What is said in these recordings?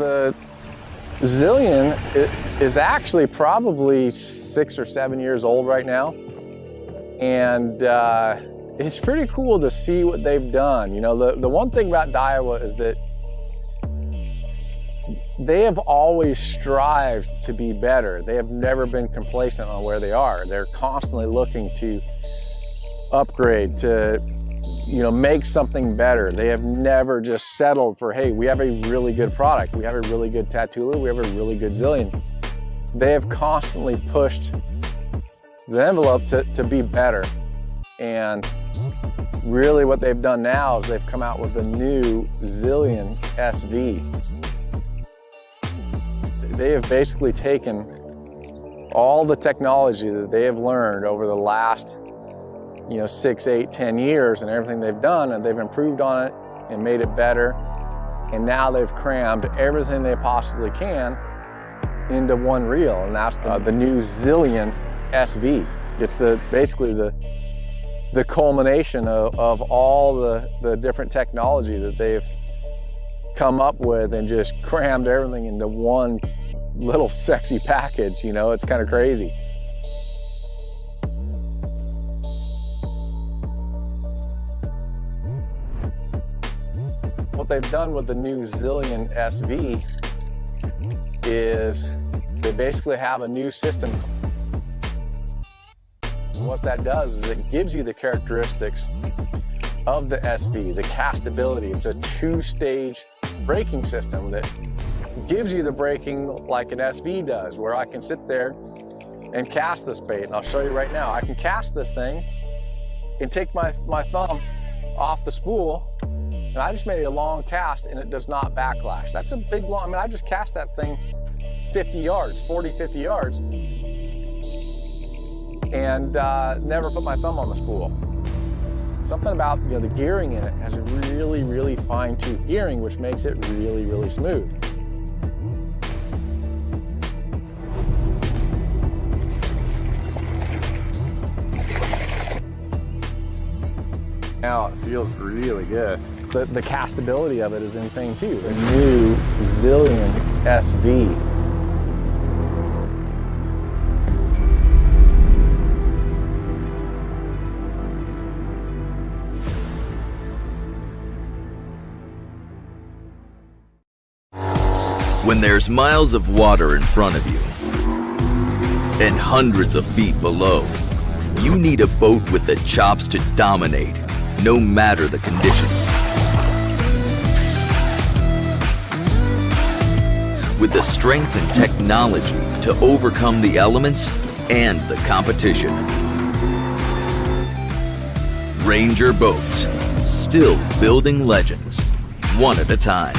the Zillion is actually probably 6 or 7 years old right now. And it's pretty cool to see what they've done. You know, the one thing about Daiwa is that they have always strived to be better. They have never been complacent on where they are. They're constantly looking to upgrade, to, you know, make something better. They have never just settled for, hey, we have a really good product. We have a really good Tatula. We have a really good Zillion. They have constantly pushed the envelope to be better. And really what they've done now is they've come out with the new Zillion SV. They have basically taken all the technology that they have learned over the last, you know, 6, 8, 10 years and everything they've done, and they've improved on it and made it better. And now they've crammed everything they possibly can into one reel, and that's the new Zillion SV. It's basically the culmination of all the different technology that they've come up with and just crammed everything into one little sexy package. You know, it's kind of crazy. What they've done with the new Zillion SV is they basically have a new system. What that does is it gives you the characteristics of the SV, the castability. It's a 2-stage braking system that gives you the braking like an SV does, where I can sit there and cast this bait. And I'll show you right now. I can cast this thing and take my thumb off the spool, and I just made a long cast and it does not backlash. That's a big long, I mean, I just cast that thing 50 yards, 40, 50 yards, and never put my thumb on the spool. Something about, you know, the gearing in it has a really, really fine-tooth gearing, which makes it really, really smooth. Now it feels really good. The castability of it is insane too. The new Zillion SV. When there's miles of water in front of you and hundreds of feet below, you need a boat with the chops to dominate, no matter the conditions. With the strength and technology to overcome the elements and the competition. Ranger Boats, still building legends, one at a time.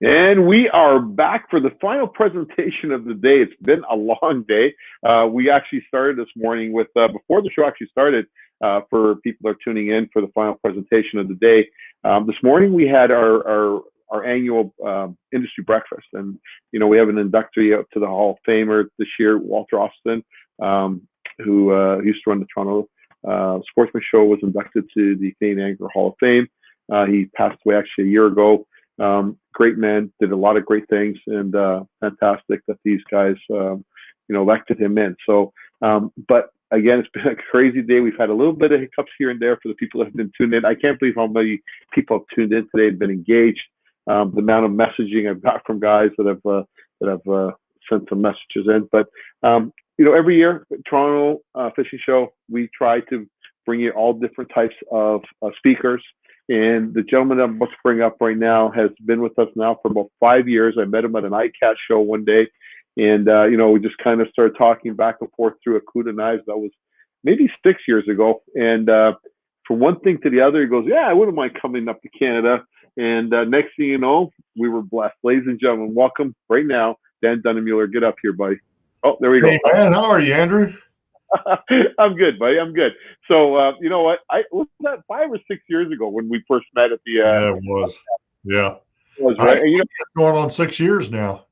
And we are back for the final presentation of the day. It's been a long day. We actually started this morning with, before the show actually started, for people that are tuning in for the final presentation of the day. This morning we had our annual industry breakfast. And, you know, we have an inductee up to the Hall of Famer this year, Walter Austin, who used to run the Toronto Sportsman Show, was inducted to the Canadian Angler Hall of Fame. He passed away actually a year ago. Great man, did a lot of great things, and fantastic that these guys, you know, elected him in. So, but again, it's been a crazy day. We've had a little bit of hiccups here and there for the people that have been tuned in. I can't believe how many people have tuned in today and been engaged. The amount of messaging I've got from guys that have sent some messages in. But you know, every year, Toronto Fishing Show, we try to bring you all different types of speakers. And the gentleman I'm about to bring up right now has been with us now for about 5 years. I met him at an ICAST show one day, and you know, we just kind of started talking back and forth through a coup de knives. That was maybe 6 years ago. And from one thing to the other, he goes, "Yeah, I wouldn't mind coming up to Canada." And next thing you know, we were blessed. Ladies and gentlemen, welcome right now, Dan Dannenmueller. Get up here, buddy. Oh, there we go. Hey, man, how are you, Andrew? I'm good, buddy. I'm good. So, you know what? Was that 5 or 6 years ago when we first met at the? Yeah, it was. Yeah, it was, right. You know, it's going on 6 years now.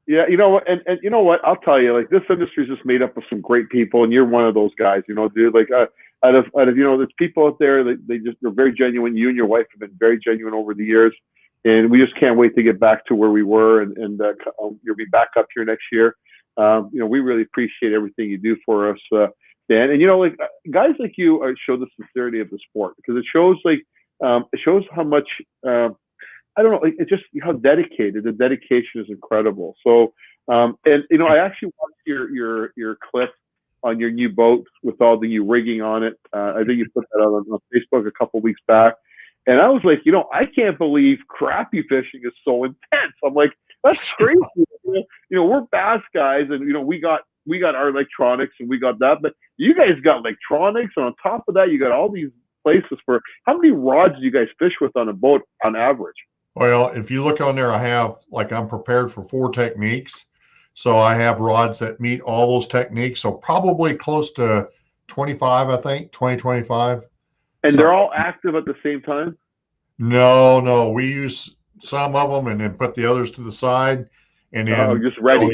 Yeah, you know what? And you know what? I'll tell you, like, this industry is just made up of some great people, and you're one of those guys. You know, dude. Like, out of you know, there's people out there that they're very genuine. You and your wife have been very genuine over the years. and we just can't wait to get back to where we were, and you'll be back up here next year. We really appreciate everything you do for us, Dan. And like guys like you show the sincerity of the sport, because it shows how much I don't know, it's just how dedicated. The dedication is incredible. So I actually watched your clip on your new boat with all the new rigging on it. I think you put that out on Facebook a couple of weeks back. And I was like, I can't believe crappie fishing is so intense. I'm like, that's crazy. We're bass guys, and we got our electronics, and we got that, but you guys got electronics, and on top of that, you got all these places for. How many rods do you guys fish with on a boat on average? Well, if you look on there, I have, I'm prepared for 4 techniques. So I have rods that meet all those techniques. So probably close to 25, I think, 20, 25. And they're all active at the same time? No. We use some of them and then put the others to the side. And then just ready.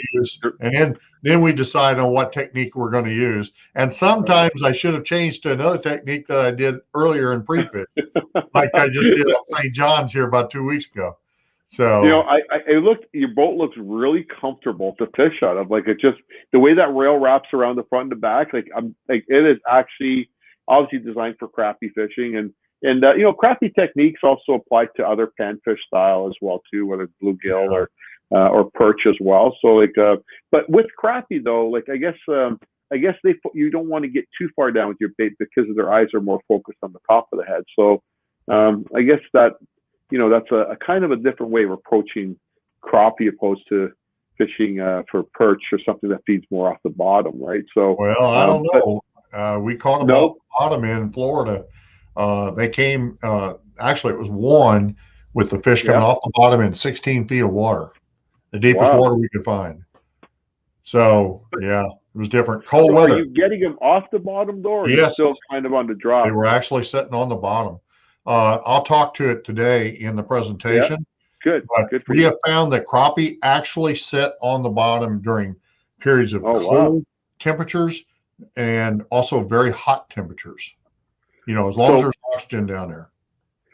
And then we decide on what technique we're going to use. And sometimes I should have changed to another technique that I did earlier in pre-fish, like I just did on St. John's here about 2 weeks ago. So I looked. Your boat looks really comfortable to fish out of. It just the way that rail wraps around the front and the back. It is actually obviously designed for crappie fishing, and crappie techniques also apply to other panfish style as well too, whether it's bluegill or perch as well. So but with crappie though, I guess you don't want to get too far down with your bait because their eyes are more focused on the top of the head. So I guess that. That's a kind of a different way of approaching crappie opposed to fishing for perch or something that feeds more off the bottom, right? So, I don't know. We caught them off the bottom in Florida. They came, actually, it was one with the fish coming off the bottom in 16 feet of water, the deepest water we could find. So, yeah, it was different. Cold weather. Are you getting them off the bottom, though, or are you still kind of on the drop? They were actually sitting on the bottom. I'll talk to it today in the presentation. Good. Good for we you. have found that crappie actually sit on the bottom during periods of cold temperatures and also very hot temperatures. As long as there's oxygen down there.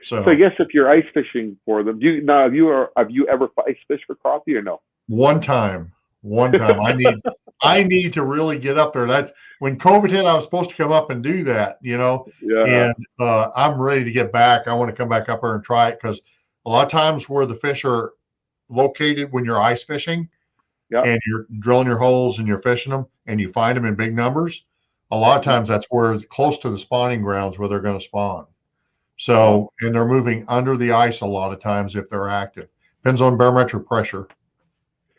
So I guess if you're ice fishing for them, have you ever ice fished for crappie or no? One time. I need to really get up there. That's when COVID hit. I was supposed to come up and do that, And I'm ready to get back. I want to come back up there and try it because a lot of times where the fish are located when you're ice fishing, and you're drilling your holes and you're fishing them, and you find them in big numbers. A lot of times that's where it's close to the spawning grounds where they're going to spawn. So, and they're moving under the ice a lot of times if they're active. Depends on barometric pressure.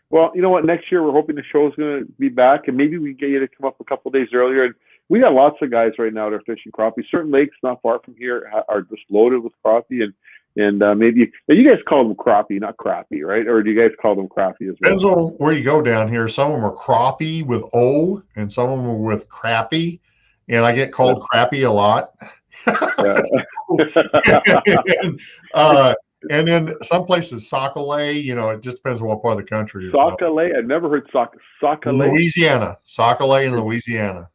Well, you know what? Next year we're hoping the show is going to be back, and maybe we get you to come up a couple of days earlier. And we got lots of guys right now that are fishing crappie. Certain lakes not far from here are just loaded with crappie, and maybe you guys call them crappie, not crappie, right? Or do you guys call them crappie as well? Depends on where you go down here. Some of them are crappie with O, and some of them are with crappie, and I get called crappie a lot. And then some places Sockeye, it just depends on what part of the country. Sockeye, I've never heard Sockeye. Louisiana, Sockeye in Louisiana.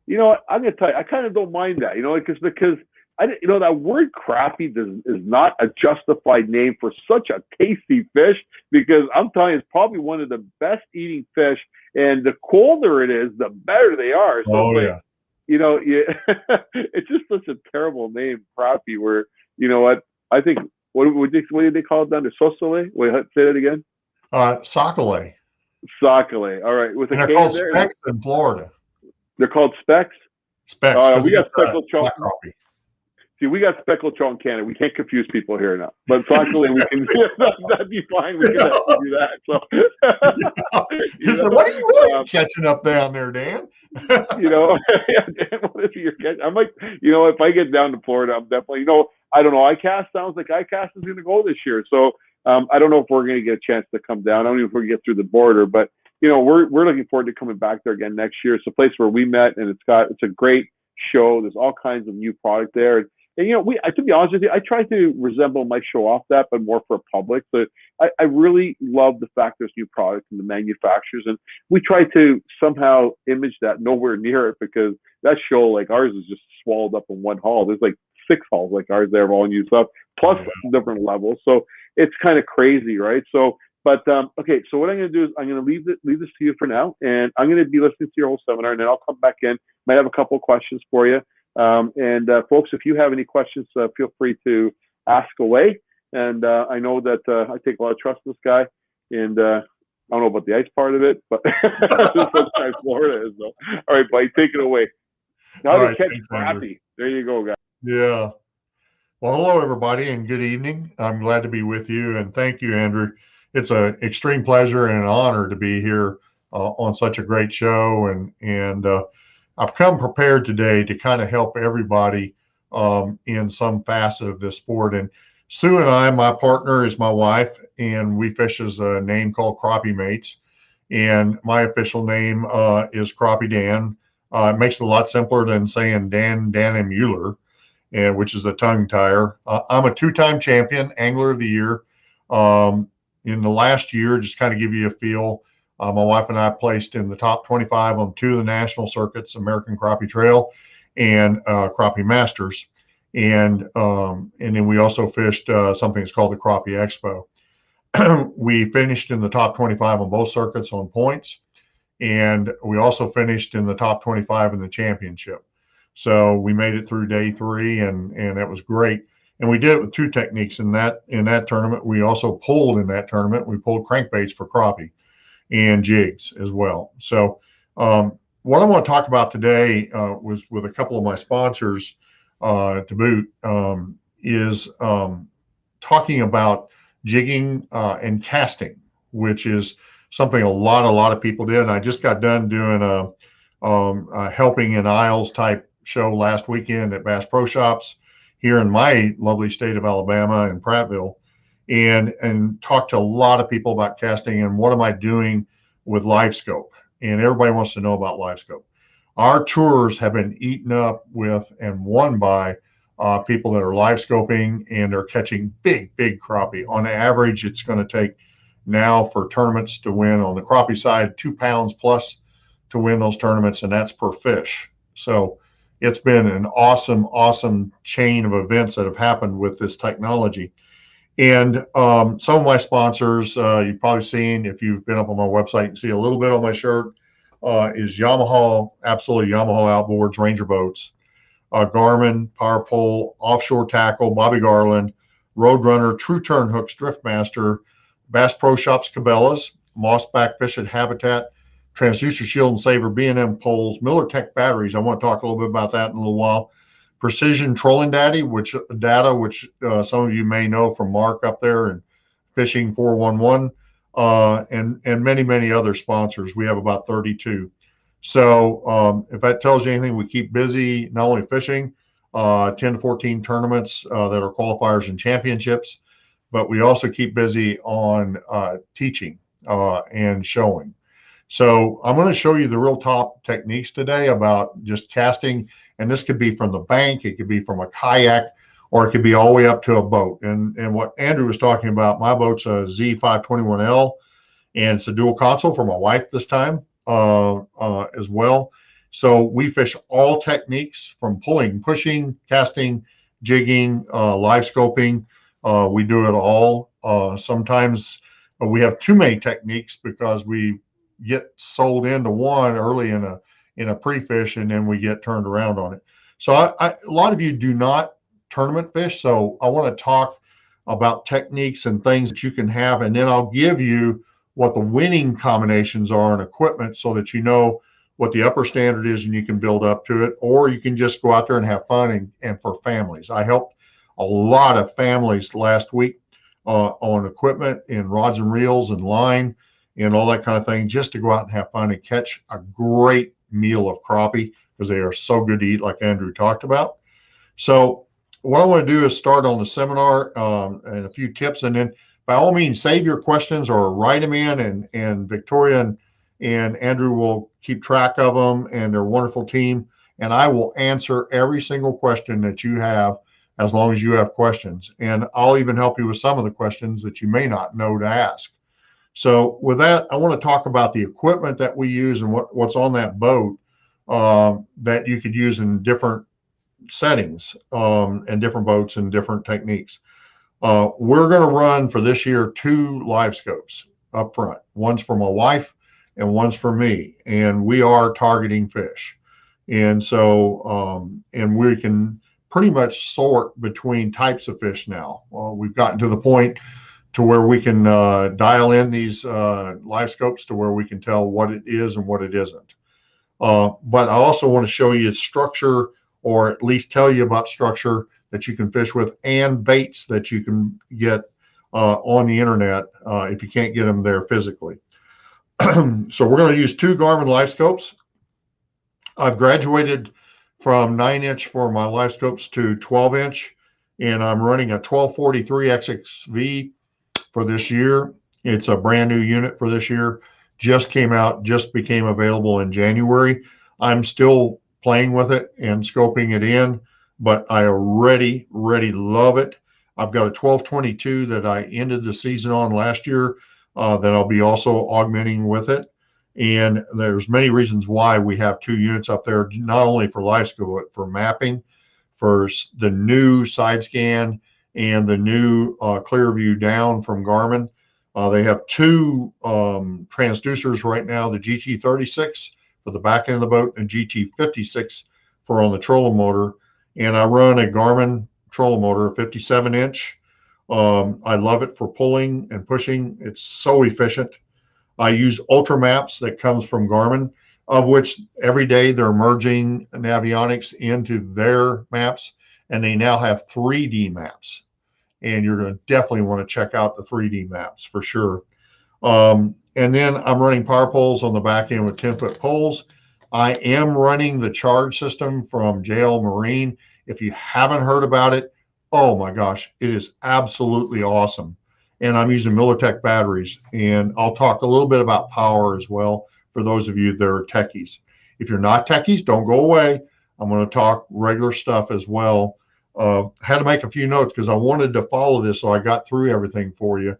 You know what? I'm gonna tell you, I kind of don't mind that. Because that word crappie is not a justified name for such a tasty fish. Because I'm telling you, it's probably one of the best eating fish, and the colder it is, the better they are. So it's just such a terrible name, crappie. Where I think. What did they call it down there? Sosole? Wait, say that again. Sockeye. Sockeye. All right. With and they're called specks in Florida. They're called specks? Specks. We got speckled trout. See, we got speckled trout in Canada. We can't confuse people here now. But Sockeye, we can. That'd be fine. We can actually do that. So. What are you really catching up down there, Dan? Dan, what is your catch? I might. If I get down to Florida, I'm definitely. I don't know. ICAST sounds like ICAST is going to go this year. So I don't know if we're going to get a chance to come down. I don't know if we're going to get through the border, but we're looking forward to coming back there again next year. It's a place where we met, and it's a great show. There's all kinds of new product there. And to be honest with you, I try to resemble my show off that, but more for a public. So I really love the fact there's new products and the manufacturers, and we try to somehow image that nowhere near it, because that show, like ours, is just swallowed up in one hall. There's like 6 halls like ours there of all new stuff, plus different levels. So it's kind of crazy, right? So, but okay, so what I'm going to do is I'm going to leave this to you for now, and I'm going to be listening to your whole seminar, and then I'll come back in. Might have a couple of questions for you, and folks, if you have any questions, feel free to ask away. And I know that I take a lot of trust in this guy, and I don't know about the ice part of it, but sometimes Florida is though. All right, buddy, take it away. How to catch crappie. There you go, guys. Yeah. Well, hello, everybody, and good evening. I'm glad to be with you, and thank you, Andrew. It's an extreme pleasure and an honor to be here on such a great show, and I've come prepared today to kind of help everybody in some facet of this sport. And Sue and I, my partner is my wife, and we fish as a name called Crappie Mates, and my official name is Crappie Dan. It makes it a lot simpler than saying Dan Dannenmueller, and which is a tongue tire. I'm a two-time champion, angler of the year. In the last year, just kind of give you a feel, my wife and I placed in the top 25 on 2 of the national circuits, American Crappie Trail and Crappie Masters. And then we also fished something that's called the Crappie Expo. We finished in the top 25 on both circuits on points, and we also finished in the top 25 in the championship. So we made it through day 3, and that was great. And we did it with 2 techniques in that tournament. We also pulled in that tournament. We pulled crankbaits for crappie and jigs as well. So what I want to talk about today was with a couple of my sponsors to boot is talking about jigging and casting, which is something a lot of people did. And I just got done doing a helping in aisles type show last weekend at Bass Pro Shops here in my lovely state of Alabama in Prattville, and talked to a lot of people about casting and what am I doing with LiveScope. And everybody wants to know about LiveScope. Our tours have been eaten up with and won by people that are live scoping, and they're catching big crappie. On average, it's going to take now for tournaments to win on the crappie side 2 pounds plus to win those tournaments, and that's per fish. So it's been an awesome chain of events that have happened with this technology. And some of my sponsors, you've probably seen, if you've been up on my website, you can see a little bit on my shirt, is Yamaha, absolutely Yamaha Outboards, Ranger Boats, Garmin, Power Pole, Offshore Tackle, Bobby Garland, Roadrunner, True Turn Hooks, Driftmaster, Bass Pro Shops, Cabela's, Mossback Fish and Habitat, Transducer Shield and Saver, B&M Poles, Miller Tech Batteries. I want to talk a little bit about that in a little while. Precision Trolling data, which some of you may know from Mark up there and Fishing 411, and many other sponsors. We have about 32. So if that tells you anything, we keep busy not only fishing, 10 to 14 tournaments that are qualifiers and championships, but we also keep busy on teaching and showing. So I'm going to show you the real top techniques today about just casting, and this could be from the bank, it could be from a kayak, or it could be all the way up to a boat. And what Andrew was talking about, my boat's a Z521L, and it's a dual console for my wife this time as well. So we fish all techniques from pulling, pushing, casting, jigging, live scoping. We do it all. Sometimes we have too many techniques because we get sold into one early in a pre-fish, and then we get turned around on it. So a lot of you do not tournament fish, so I want to talk about techniques and things that you can have, and then I'll give you what the winning combinations are in equipment so that you know what the upper standard is and you can build up to it, or you can just go out there and have fun and for families. I helped a lot of families last week on equipment and rods and reels and line and all that kind of thing, just to go out and have fun and catch a great meal of crappie, because they are so good to eat, like Andrew talked about. So what I want to do is start on the seminar and a few tips, and then by all means save your questions or write them in, and Victoria and Andrew will keep track of them, and their wonderful team, and I will answer every single question that you have as long as you have questions, and I'll even help you with some of the questions that you may not know to ask. So with that, I want to talk about the equipment that we use and what's on that boat that you could use in different settings and different boats and different techniques. We're going to run for this year 2 live scopes up front. One's for my wife and one's for me. And we are targeting fish. And so, and we can pretty much sort between types of fish now. We've gotten to the point to where we can dial in these live scopes to where we can tell what it is and what it isn't. But I also want to show you structure, or at least tell you about structure that you can fish with, and baits that you can get on the internet if you can't get them there physically. So we're going to use 2 Garmin live scopes. I've graduated from 9-inch for my live scopes to 12-inch, and I'm running a 1243 XXV for this year. It's a brand new unit for this year. Just came out, just became available in January. I'm still playing with it and scoping it in, but I already love it. I've got a 1222 that I ended the season on last year that I'll be also augmenting with it. And there's many reasons why we have 2 units up there, not only for live scope, but for mapping, for the new side scan and the new clear view down from Garmin. They have 2 transducers right now, the GT36 for the back end of the boat and GT56 for on the trolling motor. And I run a Garmin trolling motor, 57-inch. I love it for pulling and pushing. It's so efficient. I use Ultra Maps that comes from Garmin, of which every day they're merging Navionics into their maps, and they now have 3D maps. And you're going to definitely want to check out the 3D maps for sure. And then I'm running power poles on the back end with 10-foot poles. I am running the charge system from JL Marine. If you haven't heard about it, oh my gosh, it is absolutely awesome. And I'm using Militech batteries. And I'll talk a little bit about power as well for those of you that are techies. If you're not techies, don't go away. I'm going to talk regular stuff as well. Had to make a few notes because I wanted to follow this, so I got through everything for you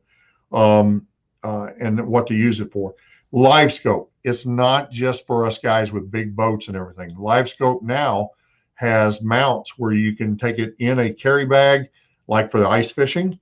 and what to use it for. Live scope. It's not just for us guys with big boats and everything. Live scope now has mounts where you can take it in a carry bag, like for the ice fishing.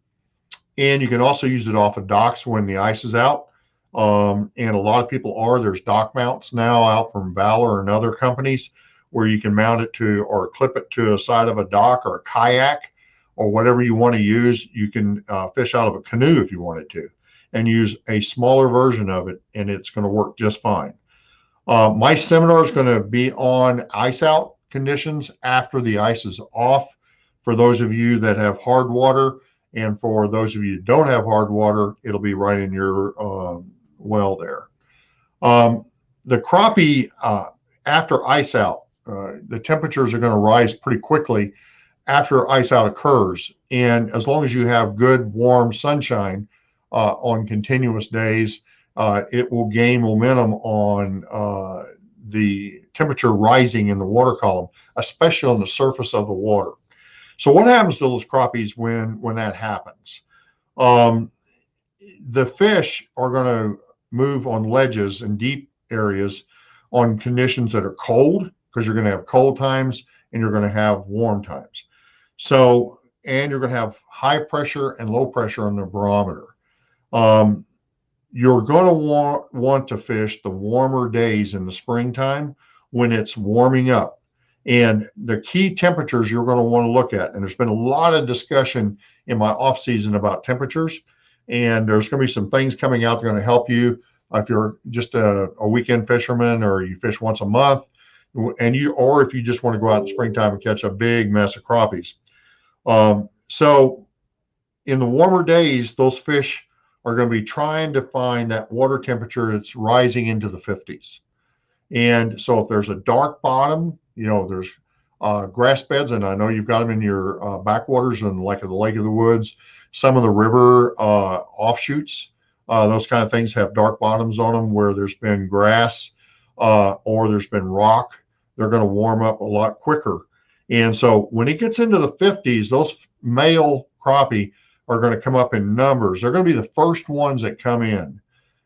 And you can also use it off of docks when the ice is out. And a lot of people there's dock mounts now out from Valor and other companies where you can mount it to or clip it to a side of a dock or a kayak or whatever you want to use. You can fish out of a canoe if you wanted to and use a smaller version of it, and it's going to work just fine. My seminar is going to be on ice out conditions after the ice is off for those of you that have hard water. And for those of you who don't have hard water, it'll be right in your well there. The crappie, after ice out, the temperatures are going to rise pretty quickly after ice out occurs. And as long as you have good, warm sunshine on continuous days, it will gain momentum on the temperature rising in the water column, especially on the surface of the water. So what happens to those crappies when that happens? The fish are going to move on ledges and deep areas on conditions that are cold, because you're going to have cold times and you're going to have warm times. So, and you're going to have high pressure and low pressure on the barometer. You're going to want to fish the warmer days in the springtime when it's warming up. And the key temperatures you're going to want to look at, and there's been a lot of discussion in my off season about temperatures, and there's going to be some things coming out that are going to help you if you're just a weekend fisherman or you fish once a month, or if you just want to go out in springtime and catch a big mess of crappies. So in the warmer days, those fish are going to be trying to find that water temperature that's rising into the 50s. And so if there's a dark bottom, there's grass beds, and I know you've got them in your backwaters and like the Lake of the Woods. Some of the river offshoots, those kind of things have dark bottoms on them where there's been grass or there's been rock. They're going to warm up a lot quicker. And so when it gets into the 50s, those male crappie are going to come up in numbers. They're going to be the first ones that come in.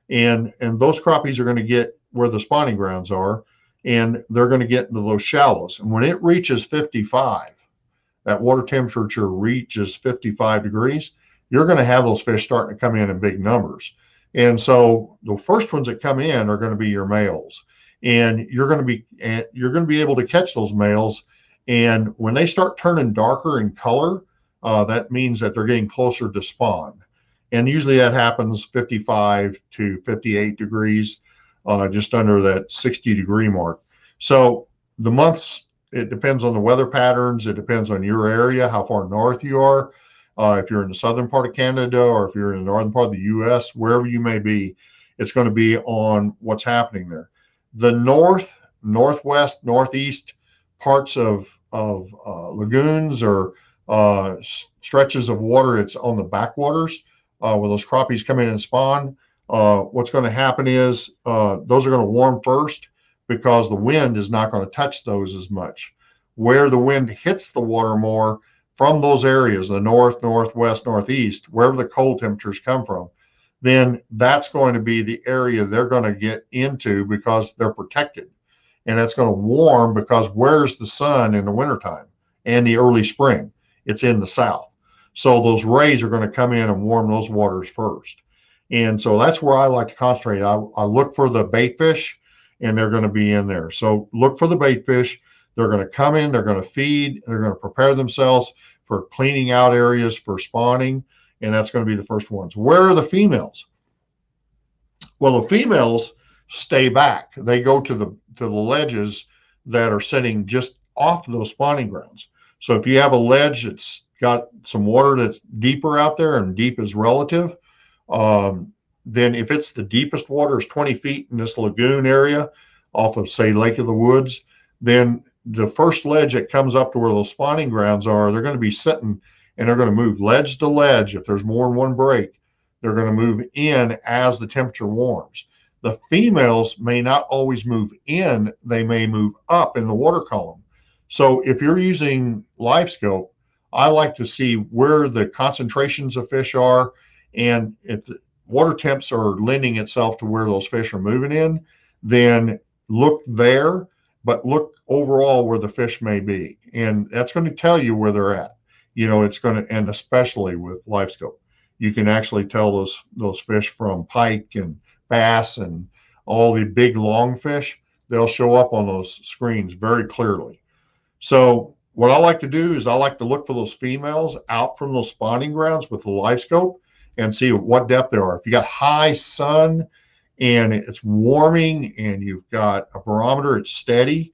And those crappies are going to get where the spawning grounds are, and they're going to get into those shallows. And when it reaches 55, that water temperature reaches 55 degrees, you're going to have those fish starting to come in big numbers. And so the first ones that come in are going to be your males, and you're going to be able to catch those males. And when they start turning darker in color, that means that they're getting closer to spawn. And usually that happens 55 to 58 degrees, just under that 60-degree mark. So the months, it depends on the weather patterns. It depends on your area, how far north you are. If you're in the southern part of Canada, or if you're in the northern part of the U.S., wherever you may be, it's going to be on what's happening there. The north, northwest, northeast parts of lagoons or stretches of water, it's on the backwaters where those crappies come in and spawn. What's going to happen is those are going to warm first, because the wind is not going to touch those as much. Where the wind hits the water more from those areas, the north, northwest, northeast, wherever the cold temperatures come from, then that's going to be the area they're going to get into, because they're protected. And it's going to warm, because where's the sun in the wintertime and the early spring? It's in the south. So those rays are going to come in and warm those waters first. And so that's where I like to concentrate. I look for the bait fish, and they're going to be in there. So look for the bait fish. They're going to come in, they're going to feed, they're going to prepare themselves for cleaning out areas for spawning, and that's going to be the first ones. Where are the females? Well, the females stay back. They go to the ledges that are sitting just off those spawning grounds. So if you have a ledge that's got some water that's deeper out there, and deep is relative, then if it's the deepest water is 20 feet in this lagoon area off of, say, Lake of the Woods, then the first ledge that comes up to where those spawning grounds are, they're going to be sitting, and they're going to move ledge to ledge. If there's more than one break, they're going to move in as the temperature warms. The females may not always move in, they may move up in the water column. So if you're using live scope, I like to see where the concentrations of fish are, and if the water temps are lending itself to where those fish are moving in, then look there, but look overall where the fish may be. And that's going to tell you where they're at. It's going to, and especially with live scope, you can actually tell those fish from pike and bass and all the big long fish. They'll show up on those screens very clearly. So what I like to do is I like to look for those females out from those spawning grounds with the live scope and see what depth they are. If you got high sun and it's warming and you've got a barometer, it's steady,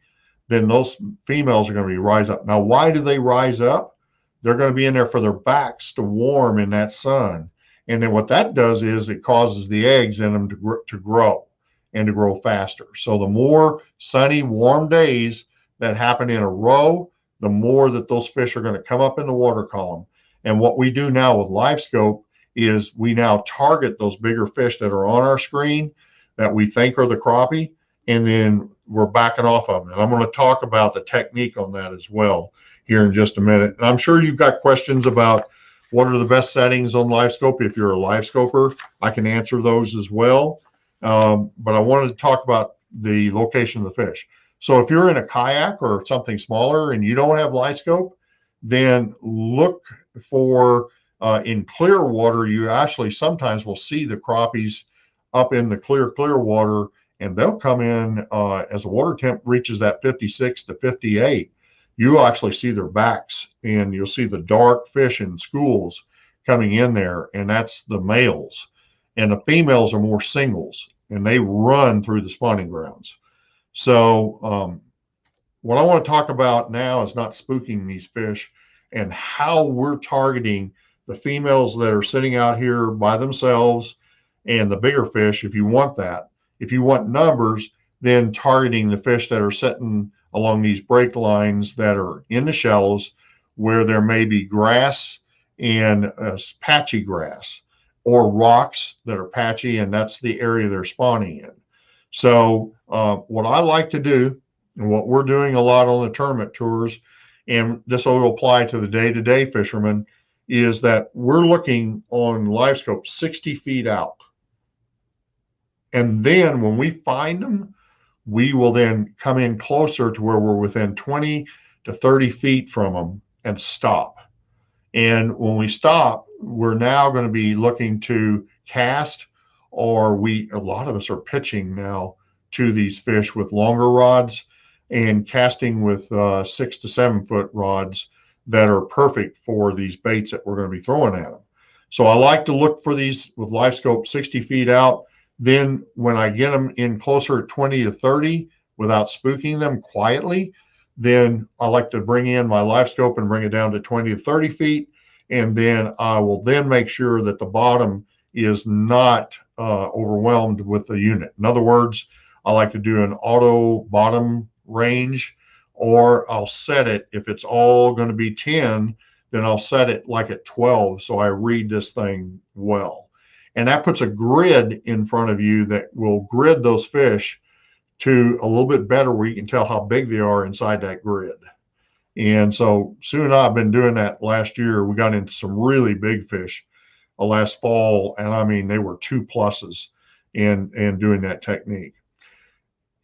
then those females are going to be rise up. Now, why do they rise up? They're going to be in there for their backs to warm in that sun. And then what that does is it causes the eggs in them to grow and to grow faster. So the more sunny, warm days that happen in a row, the more that those fish are going to come up in the water column. And what we do now with live scope is we now target those bigger fish that are on our screen that we think are the crappie, and then we're backing off of them. And I'm going to talk about the technique on that as well here in just a minute. And I'm sure you've got questions about what are the best settings on live scope. If you're a live scoper, I can answer those as well. But I wanted to talk about the location of the fish. So if you're in a kayak or something smaller and you don't have live scope, then look for in clear water. You actually sometimes will see the crappies up in the clear water, and they'll come in as the water temp reaches that 56 to 58. You'll actually see their backs, and you'll see the dark fish in schools coming in there, and that's the males. And the females are more singles, and they run through the spawning grounds. So what I want to talk about now is not spooking these fish and how we're targeting the females that are sitting out here by themselves and the bigger fish. If you want that, if you want numbers, then targeting the fish that are sitting along these break lines that are in the shallows where there may be grass and patchy grass or rocks that are patchy, and that's the area they're spawning in. So what I like to do, and what we're doing a lot on the tournament tours, and this will apply to the day-to-day fishermen, is that we're looking on live scope 60 feet out. And then when we find them, we will then come in closer to where we're within 20 to 30 feet from them and stop. And when we stop, we're now going to be looking to cast, or a lot of us are pitching now to these fish with longer rods and casting with 6 to 7 foot rods that are perfect for these baits that we're going to be throwing at them. So I like to look for these with live scope 60 feet out. Then when I get them in closer at 20 to 30 without spooking them quietly, then I like to bring in my live scope and bring it down to 20 to 30 feet. And then I will then make sure that the bottom is not overwhelmed with the unit. In other words, I like to do an auto bottom range, or I'll set it, if it's all going to be 10, then I'll set it like at 12 so I read this thing well. And that puts a grid in front of you that will grid those fish to a little bit better where you can tell how big they are inside that grid. And so Sue and I have been doing that last year. We got into some really big fish last fall, and I mean, they were 2+s and doing that technique.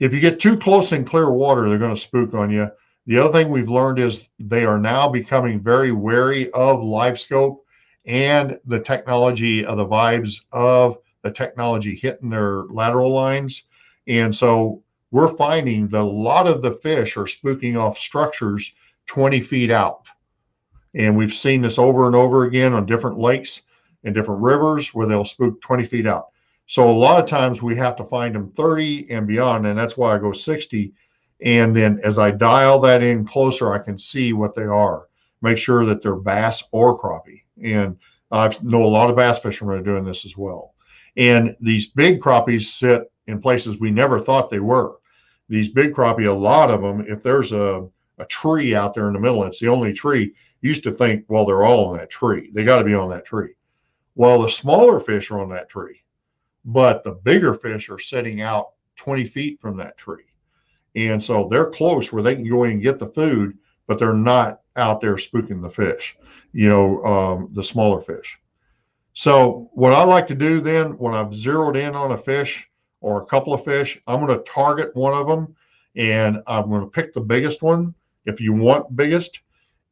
If you get too close in clear water, they're going to spook on you. The other thing we've learned is they are now becoming very wary of live scope and the technology of the vibes of the technology hitting their lateral lines. And so we're finding that a lot of the fish are spooking off structures 20 feet out. And we've seen this over and over again on different lakes and different rivers where they'll spook 20 feet out. So a lot of times we have to find them 30 and beyond, and that's why I go 60. And then as I dial that in closer, I can see what they are. Make sure that they're bass or crappie. And I know a lot of bass fishermen are doing this as well. And these big crappies sit in places we never thought they were. These big crappie, a lot of them, if there's a tree out there in the middle, it's the only tree, you used to think, well, they're all on that tree. They got to be on that tree. Well, the smaller fish are on that tree, but the bigger fish are sitting out 20 feet from that tree. And so they're close where they can go in and get the food, but they're not out there spooking the fish, the smaller fish. So what I like to do then, when I've zeroed in on a fish or a couple of fish, I'm going to target one of them, and I'm going to pick the biggest one if you want biggest,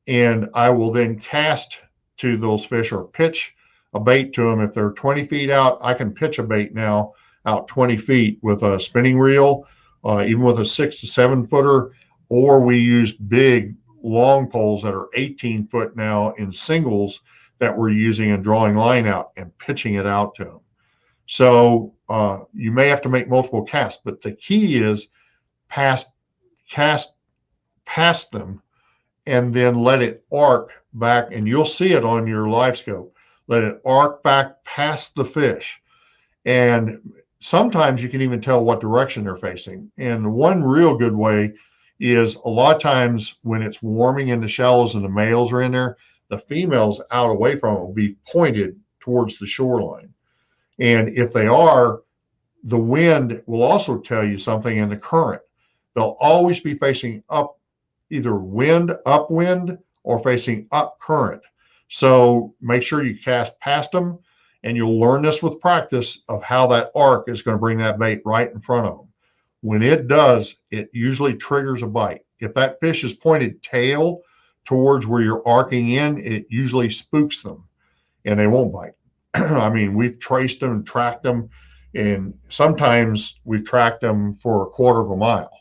and I will then cast to those fish or pitch a bait to them. If they're 20 feet out, I can pitch a bait now out 20 feet with a spinning reel, even with a 6 to 7 footer, or we use big long poles that are 18 foot now in singles that we're using and drawing line out and pitching it out to them. So you may have to make multiple casts, but the key is cast past them and then let it arc back, and you'll see it on your live scope. Let it arc back past the fish. And sometimes you can even tell what direction they're facing. And one real good way is a lot of times when it's warming in the shallows and the males are in there, the females out away from it will be pointed towards the shoreline. And if they are, the wind will also tell you something in the current. They'll always be facing up, either upwind, or facing up current. So make sure you cast past them, and you'll learn this with practice of how that arc is going to bring that bait right in front of them. When it does, it usually triggers a bite. If that fish is pointed tail towards where you're arcing in, it usually spooks them and they won't bite. I mean, we've traced them and tracked them, and sometimes we've tracked them for 1/4 of a mile.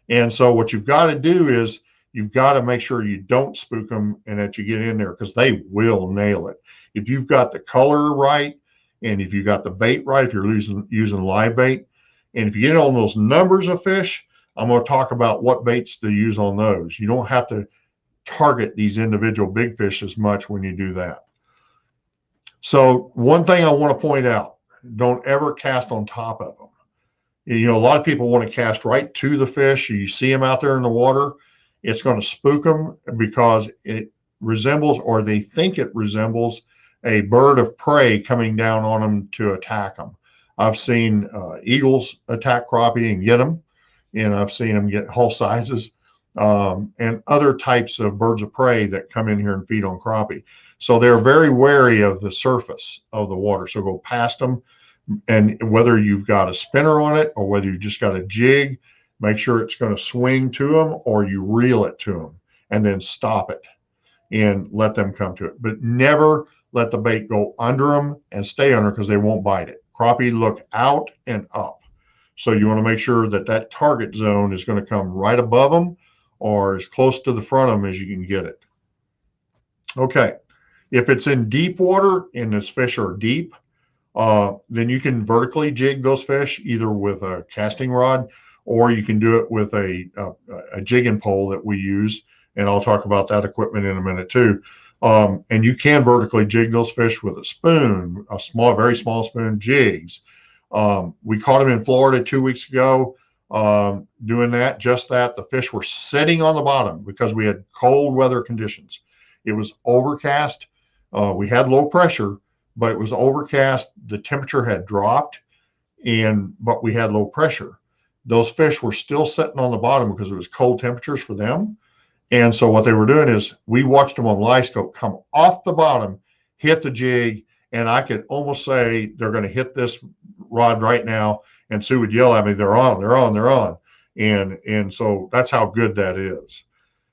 And so what you've got to do is you've got to make sure you don't spook them and that you get in there, because they will nail it. If you've got the color right, and if you've got the bait right, if you're using live bait, and if you get on those numbers of fish, I'm going to talk about what baits to use on those. You don't have to target these individual big fish as much when you do that. So one thing I want to point out, don't ever cast on top of them. A lot of people want to cast right to the fish. You see them out there in the water, it's going to spook them because it resembles, or they think it resembles, a bird of prey coming down on them to attack them. I've seen eagles attack crappie and get them, and I've seen them get whole sizes, and other types of birds of prey that come in here and feed on crappie. So they're very wary of the surface of the water. So go past them, and whether you've got a spinner on it or whether you just got a jig, make sure it's going to swing to them, or you reel it to them and then stop it. and let them come to it. But never let the bait go under them and stay under, because they won't bite it. Crappie look out and up. So you want to make sure that that target zone is going to come right above them or as close to the front of them as you can get it. Okay. If it's in deep water and those fish are deep, then you can vertically jig those fish either with a casting rod, or you can do it with a jigging pole that we use. And I'll talk about that equipment in a minute too. And you can vertically jig those fish with a spoon, a small, very small spoon, jigs. We caught them in Florida 2 weeks ago doing that, just that. The fish were sitting on the bottom because we had cold weather conditions. It was overcast. We had low pressure, but it was overcast. The temperature had dropped, but we had low pressure. Those fish were still sitting on the bottom because it was cold temperatures for them. And so what they were doing is we watched them on live scope come off the bottom, hit the jig, and I could almost say they're going to hit this rod right now. And Sue would yell at me, "They're on, they're on, they're on." And so that's how good that is.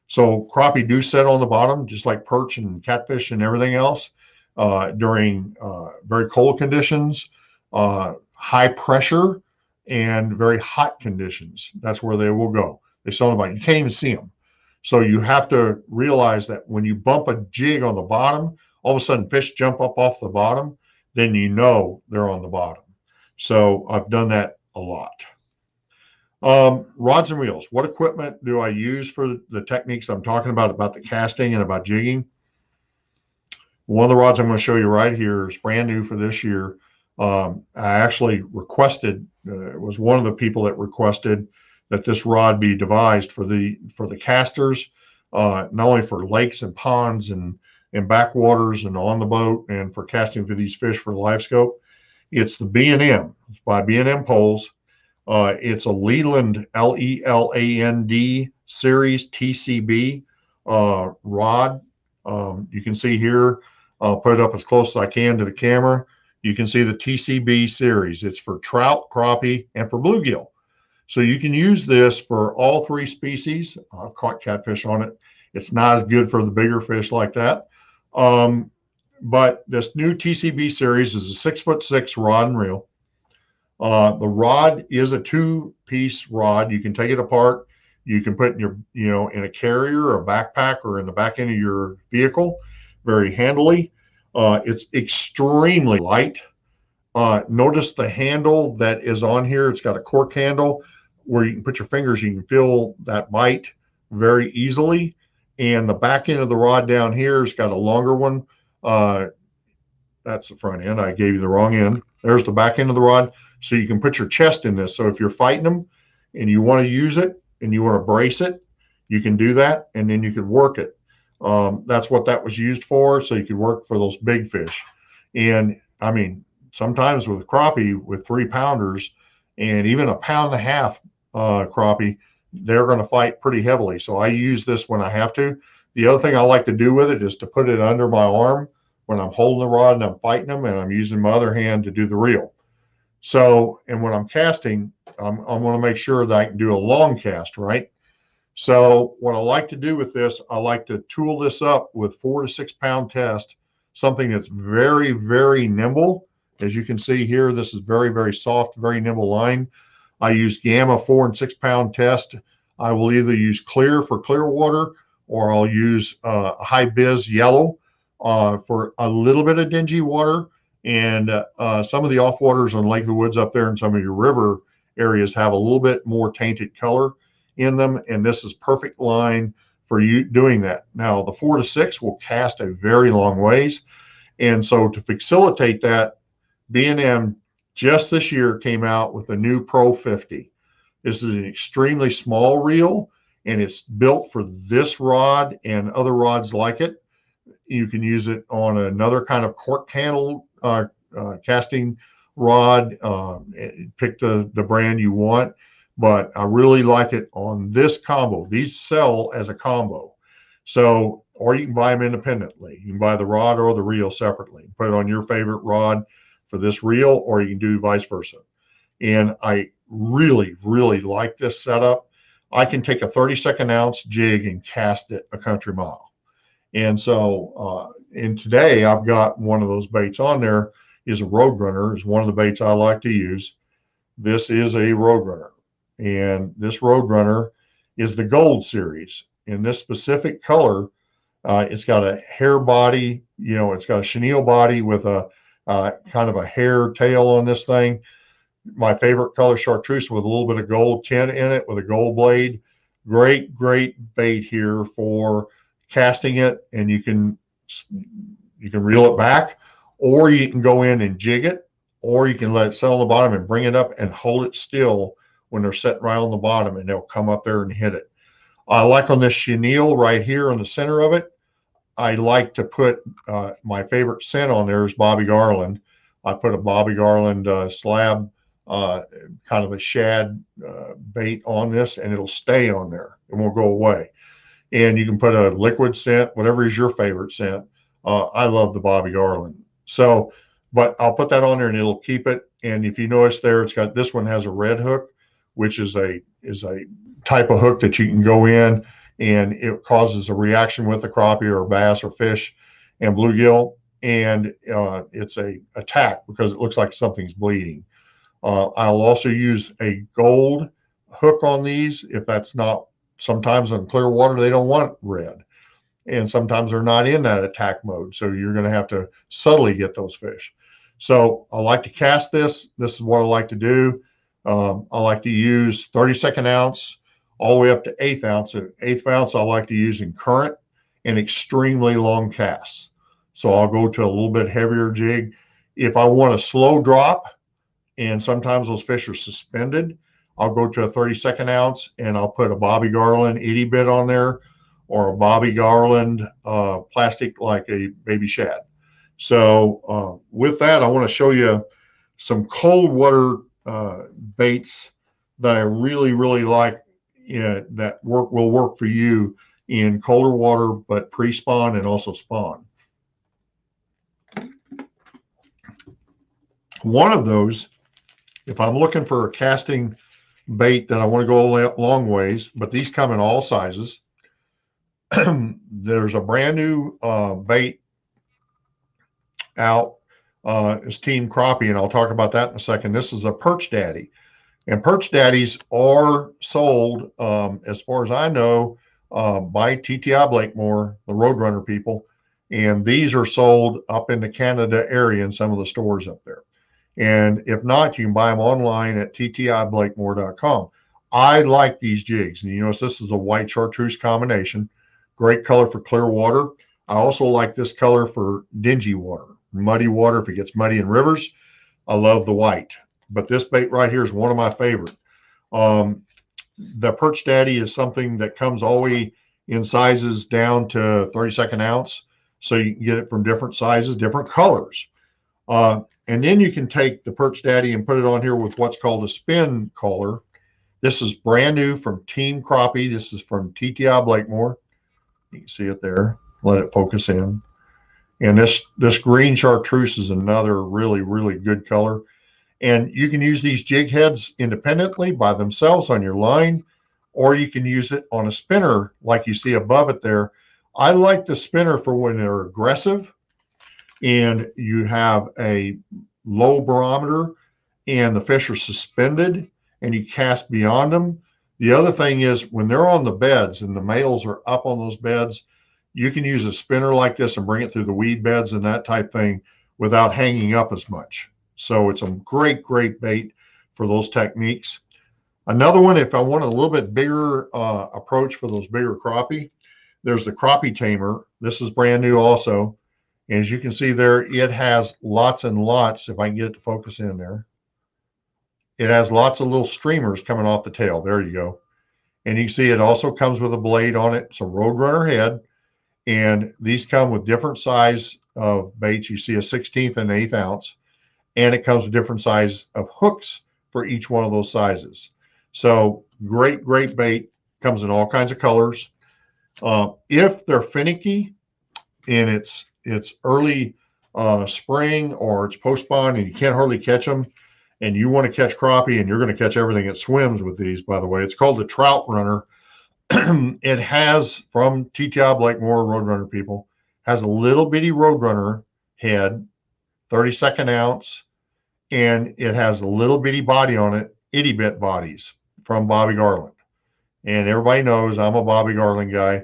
So crappie do sit on the bottom, just like perch and catfish and everything else, during very cold conditions, high pressure, and very hot conditions. That's where they will go. They sit on the bottom. You can't even see them. So you have to realize that when you bump a jig on the bottom, all of a sudden fish jump up off the bottom, then you know they're on the bottom. So I've done that a lot. Rods and reels. What equipment do I use for the techniques I'm talking about the casting and about jigging? One of the rods I'm going to show you right here is brand new for this year. I actually requested, it was one of the people that requested that this rod be devised for the casters, not only for lakes and ponds and backwaters and on the boat, and for casting for these fish for live scope. It's the B&M. It's by B&M Poles. It's a Leland, Leland series TCB rod. You can see here, I'll put it up as close as I can to the camera. You can see the TCB series. It's for trout, crappie, and for bluegill. So you can use this for all three species. I've caught catfish on it. It's not as good for the bigger fish like that. But this new TCB series is a 6'6" rod and reel. The rod is a 2-piece rod. You can take it apart. You can put in your, in a carrier or a backpack or in the back end of your vehicle, very handily. It's extremely light. Notice the handle that is on here. It's got a cork handle where you can put your fingers, you can feel that bite very easily. And the back end of the rod down here has got a longer one. That's the front end. I gave you the wrong end. There's the back end of the rod. So you can put your chest in this. So if you're fighting them and you want to use it and you want to brace it, you can do that, and then you can work it. That's what that was used for. So you could work for those big fish. And I mean, sometimes with crappie, with 3-pounders and even a 1.5 pound crappie, they're going to fight pretty heavily. So I use this when I have to. The other thing I like to do with it is to put it under my arm when I'm holding the rod and I'm fighting them, and I'm using my other hand to do the reel. So, and when I'm casting, I want to make sure that I can do a long cast, right? So what I like to do with this, I like to tool this up with 4 to 6 pound test, something that's very, very nimble. As you can see here, this is very, very soft, very nimble line. I use Gamma 4 and 6 pound test. I will either use clear for clear water, or I'll use a high biz yellow for a little bit of dingy water. And some of the off waters on Lake of the Woods up there and some of your river areas have a little bit more tainted color in them. And this is perfect line for you doing that. Now the 4 to 6 will cast a very long ways. And so to facilitate that, B&M just this year came out with a new Pro 50. This is an extremely small reel, and it's built for this rod and other rods like it. You can use it on another kind of cork handle casting rod. Pick the brand you want, but I really like it on this combo. These sell as a combo. So, or you can buy them independently. You can buy the rod or the reel separately. Put it on your favorite rod for this reel, or you can do vice versa. And I really, really like this setup. I can take a 32nd ounce jig and cast it a country mile. And so, and today I've got one of those baits on there is a Roadrunner, is one of the baits I like to use. This is a Roadrunner, and this Roadrunner is the Gold series. In this specific color, it's got a hair body, it's got a chenille body with a kind of a hair tail on this thing. My favorite color, chartreuse, with a little bit of gold tint in it with a gold blade. Great, great bait here for casting it, and you can reel it back, or you can go in and jig it, or you can let it sit on the bottom and bring it up and hold it still when they're sitting right on the bottom, and they'll come up there and hit it. I like on this chenille right here in the center of it, I like to put my favorite scent on there is Bobby Garland. I put a Bobby Garland slab, kind of a shad bait on this, and it'll stay on there. It won't go away. And you can put a liquid scent, whatever is your favorite scent. I love the Bobby Garland. So, but I'll put that on there and it'll keep it. And if you notice there, it's got, this one has a red hook, which is a type of hook that you can go in and it causes a reaction with the crappie or bass or fish and bluegill. And it's a attack because it looks like something's bleeding. I'll also use a gold hook on these if that's not, sometimes in clear water they don't want red, and sometimes they're not in that attack mode, so you're going to have to subtly get those fish. So I like to cast this. This is what I like to do. I like to use 32nd ounce all the way up to 1/8 ounce. 1/8 ounce I like to use in current and extremely long casts. So I'll go to a little bit heavier jig. If I want a slow drop, and sometimes those fish are suspended, I'll go to a 32nd ounce and I'll put a Bobby Garland 80 bit on there, or a Bobby Garland plastic like a baby shad. So with that, I want to show you some cold water baits that I really, really like, that will work for you in colder water, but pre-spawn and also spawn. One of those, if I'm looking for a casting bait that I want to go a long ways, but these come in all sizes. There's a brand new bait out. It's Team Crappie, and I'll talk about that in a second. This is a Perch Daddy, and Perch Daddies are sold, as far as I know, by TTI Blakemore, the Roadrunner people, and these are sold up in the Canada area in some of the stores up there. And if not, you can buy them online at ttiblakemore.com. I like these jigs, and you notice this is a white chartreuse combination. Great color for clear water. I also like this color for dingy water, muddy water. If it gets muddy in rivers, I love the white. But this bait right here is one of my favorite. The Perch Daddy is something that comes all the way in sizes down to 32nd ounce. So you can get it from different sizes, different colors. And then you can take the Perch Daddy and put it on here with what's called a spin collar. This is brand new from Team Crappie. This is from TTI Blakemore. You can see it there. Let it focus in. And this green chartreuse is another really, really good color. And you can use these jig heads independently by themselves on your line, or you can use it on a spinner like you see above it there. I like the spinner for when they're aggressive and you have a low barometer and the fish are suspended and you cast beyond them. The other thing is when they're on the beds and the males are up on those beds, you can use a spinner like this and bring it through the weed beds and that type thing without hanging up as much. So it's a great, great bait for those techniques. Another one, if I want a little bit bigger approach for those bigger crappie, there's the Crappie Tamer. This is brand new also. And as you can see there, it has lots and lots, if I can get it to focus in there. It has lots of little streamers coming off the tail. There you go. And you can see it also comes with a blade on it. It's a Roadrunner head. And these come with different size of baits. You see a 16th and 1/8 ounce. And it comes with different size of hooks for each one of those sizes. So great, great bait. Comes in all kinds of colors. If they're finicky and it's early spring or it's post-spawn and you can't hardly catch them, and you want to catch crappie, and you're going to catch everything that swims with these, by the way. It's called the Trout Runner. It has, from TTI Blakemore Roadrunner people, has a little bitty Roadrunner head, 32nd ounce, and it has a little bitty body on it, itty bit bodies from Bobby Garland. And everybody knows I'm a Bobby Garland guy,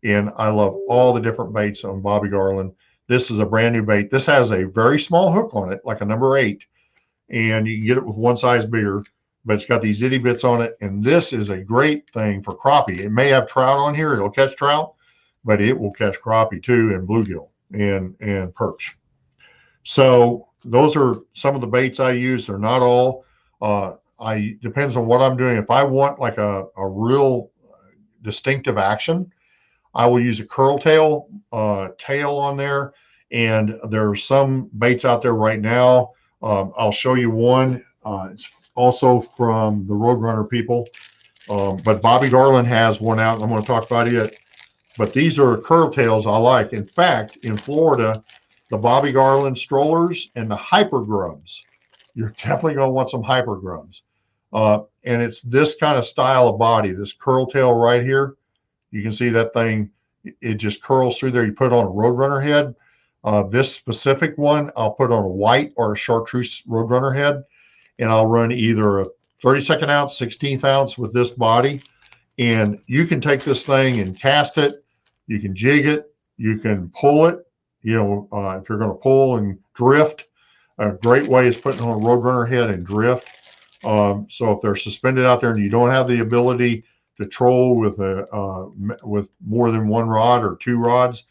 and I love all the different baits on Bobby Garland. This is a brand new bait. This has a very small hook on it, like a number 8, and you can get it with one size bigger, but it's got these itty bits on it. And this is a great thing for crappie. It may have trout on here. It'll catch trout, but it will catch crappie too, and bluegill and perch. So those are some of the baits I use. They're not all. Depends on what I'm doing. If I want like a real distinctive action, I will use a curl tail on there. And there are some baits out there right now. I'll show you one. It's also from the Roadrunner people. But Bobby Garland has one out, and I'm going to talk about it. But these are curl tails I like. In fact, in Florida, the Bobby Garland strollers and the hyper grubs, you're definitely going to want some hyper grubs. And it's this kind of style of body, this curl tail right here. You can see that thing, it just curls through there. You put it on a Roadrunner head. This specific one, I'll put on a white or a chartreuse Roadrunner head, and I'll run either a 32nd ounce, 16th ounce with this body. And you can take this thing and cast it. You can jig it. You can pull it. You know, if you're going to pull and drift, a great way is putting on a Roadrunner head and drift. So if they're suspended out there and you don't have the ability to troll with more than one rod or 2 rods,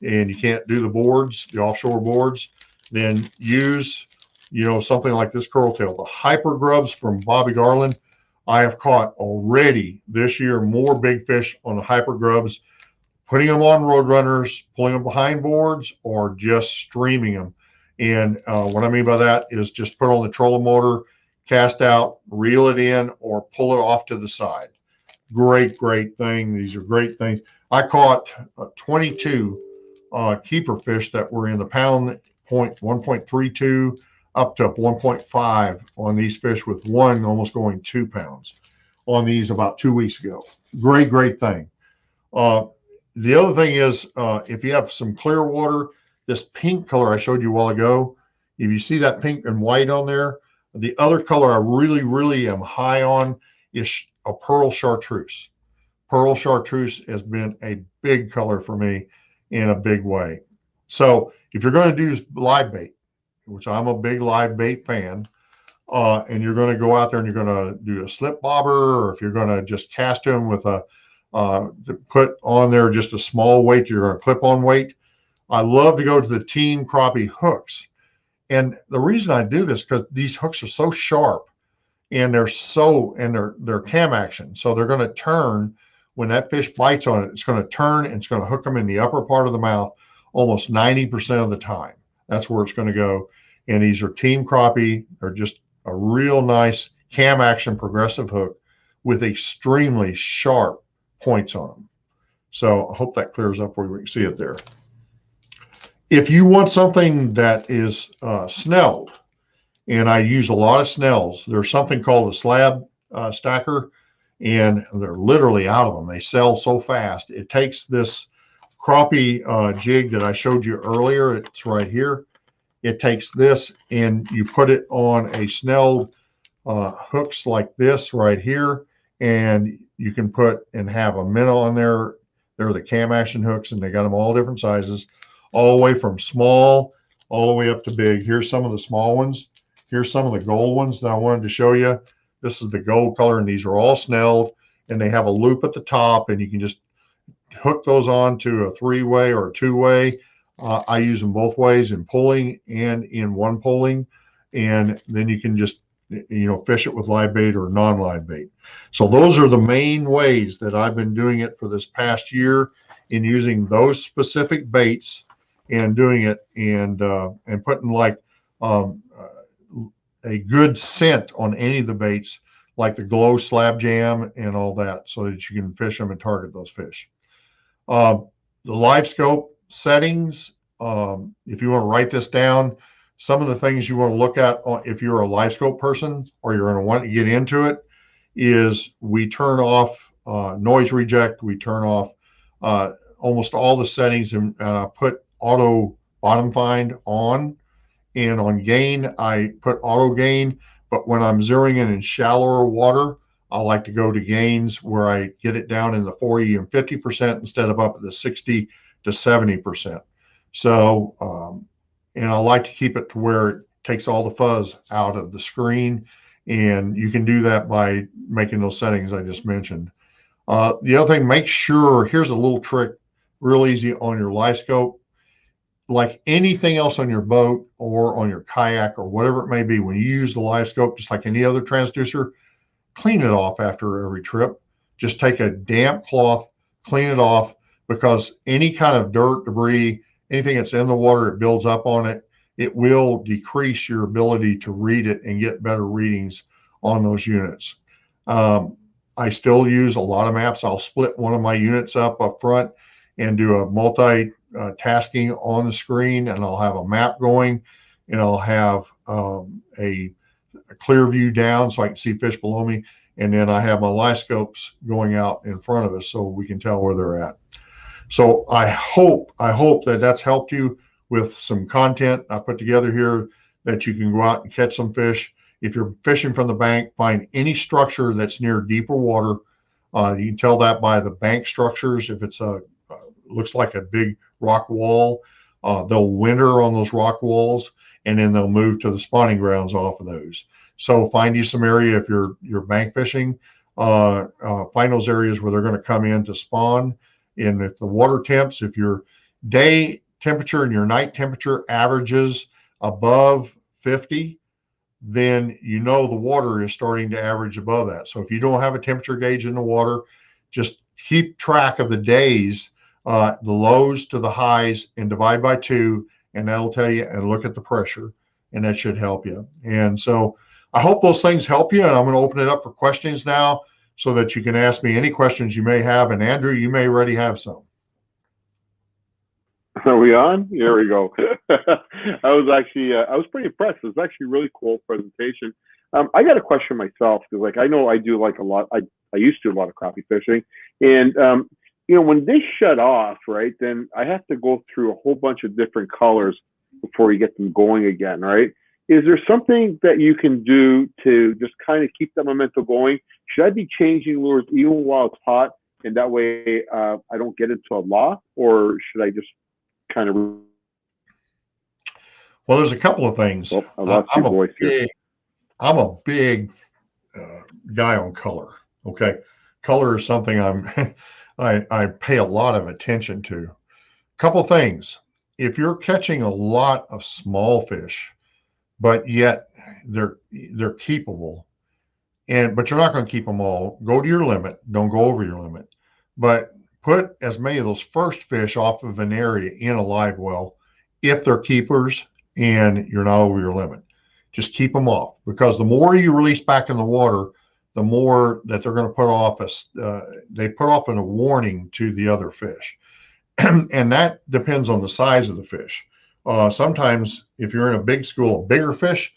and you can't do the boards, the offshore boards, then use, you know, something like this curl tail. The hyper grubs from Bobby Garland, I have caught already this year more big fish on the hyper grubs, putting them on Roadrunners, pulling them behind boards, or just streaming them. And what I mean by that is just put on the trolling motor, cast out, reel it in, or pull it off to the side. Great thing. These are great things. I caught 22 keeper fish that were in the pound point 1.32 up to 1.5 on these fish, with one almost going 2 pounds on these about 2 weeks ago. Great thing. The other thing is, if you have some clear water, this pink color I showed you a while ago, if you see that pink and white on there, the other color I really am high on is a pearl chartreuse. Pearl chartreuse has been a big color for me in a big way. So if you're going to do live bait, which I'm a big live bait fan, and you're going to go out there and you're going to do a slip bobber, or if you're going to just cast them with to put on there just a small weight, you're going to clip on weight. I love to go to the Team Crappie hooks. And the reason I do this, because these hooks are so sharp, and they're cam action. So they're going to turn when that fish bites on it. It's going to turn and it's going to hook them in the upper part of the mouth almost 90% of the time. That's where it's going to go. And these are Team Crappie. They're just a real nice cam action progressive hook with extremely sharp points on them. So I hope that clears up for you. We can see it there. If you want something that is snelled, and I use a lot of snells, there's something called a slab stacker, and they're literally out of them. They sell so fast. It takes this crappie jig that I showed you earlier. It's right here. It takes this and you put it on a snelled hooks like this right here, and you can put and have a minnow on there. They're the cam action hooks, and they got them all different sizes, all the way from small all the way up to big. Here's some of the small ones. Here's some of the gold ones that I wanted to show you. This is the gold color, and these are all snelled, and they have a loop at the top, and you can just hook those on to a 3-way or a 2-way. I use them both ways, in pulling and in one pulling, and then you can just, you know, fish it with live bait or non-live bait. So those are the main ways that I've been doing it for this past year, in using those specific baits and doing it, and putting like a good scent on any of the baits, like the glow slab jam and all that, so that you can fish them and target those fish. The live scope settings, if you want to write this down, some of the things you want to look at if you're a live scope person or you're going to want to get into it, is we turn off noise reject. We turn off almost all the settings, and put auto bottom find on. And on gain, I put auto gain. But when I'm zeroing in shallower water, I like to go to gains where I get it down in the 40 and 50% instead of up at the 60 to 70%. So, and I like to keep it to where it takes all the fuzz out of the screen. And you can do that by making those settings I just mentioned. The other thing, make sure, here's a little trick, real easy on your live scope. Like anything else on your boat or on your kayak or whatever it may be, when you use the live scope, just like any other transducer, clean it off after every trip. Just take a damp cloth, clean it off, because any kind of dirt, debris, anything that's in the water, it builds up on it. It will decrease your ability to read it and get better readings on those units. I still use a lot of maps. I'll split one of my units up front and do a multi-tasking on the screen, and I'll have a map going, and I'll have a clear view down so I can see fish below me, and then I have my live scopes going out in front of us so we can tell where they're at. So I hope that that's helped you with some content I put together here, that you can go out and catch some fish. If you're fishing from the bank, find any structure that's near deeper water. You can tell that by the bank structures. If it's looks like a big rock wall, they'll winter on those rock walls, and then they'll move to the spawning grounds off of those. So find you some area if you're bank fishing. Find those areas where they're going to come in to spawn. And if the water temps, if your day temperature and your night temperature averages above 50, then you know the water is starting to average above that. So if you don't have a temperature gauge in the water, just keep track of the days, the lows to the highs, and divide by 2, and that'll tell you, and look at the pressure, and that should help you. And so I hope those things help you, and I'm going to open it up for questions now so that you can ask me any questions you may have. And Andrew, you may already have some. Are we on? Here we go. I was pretty impressed. It was actually a really cool presentation. I got a question myself, because like I know I do like a lot. I used to do a lot of crappie fishing, and you know, when they shut off, right, then I have to go through a whole bunch of different colors before you get them going again, right? Is there something that you can do to just kind of keep that momentum going? Should I be changing lures even while it's hot, and that way I don't get into a lock, or should I just kind of? Well, there's a couple of things. Oh, I lost your voice here. I'm a big guy on color. Okay, color is something I pay a lot of attention to. Couple things. If you're catching a lot of small fish, but yet they're keepable, but you're not going to keep them all, go to your limit. Don't go over your limit, but put as many of those first fish off of an area in a live well if they're keepers and you're not over your limit. Just keep them off, because the more you release back in the water, the more that they're going to put off they put off a warning to the other fish. And that depends on the size of the fish. Sometimes if you're in a big school of bigger fish,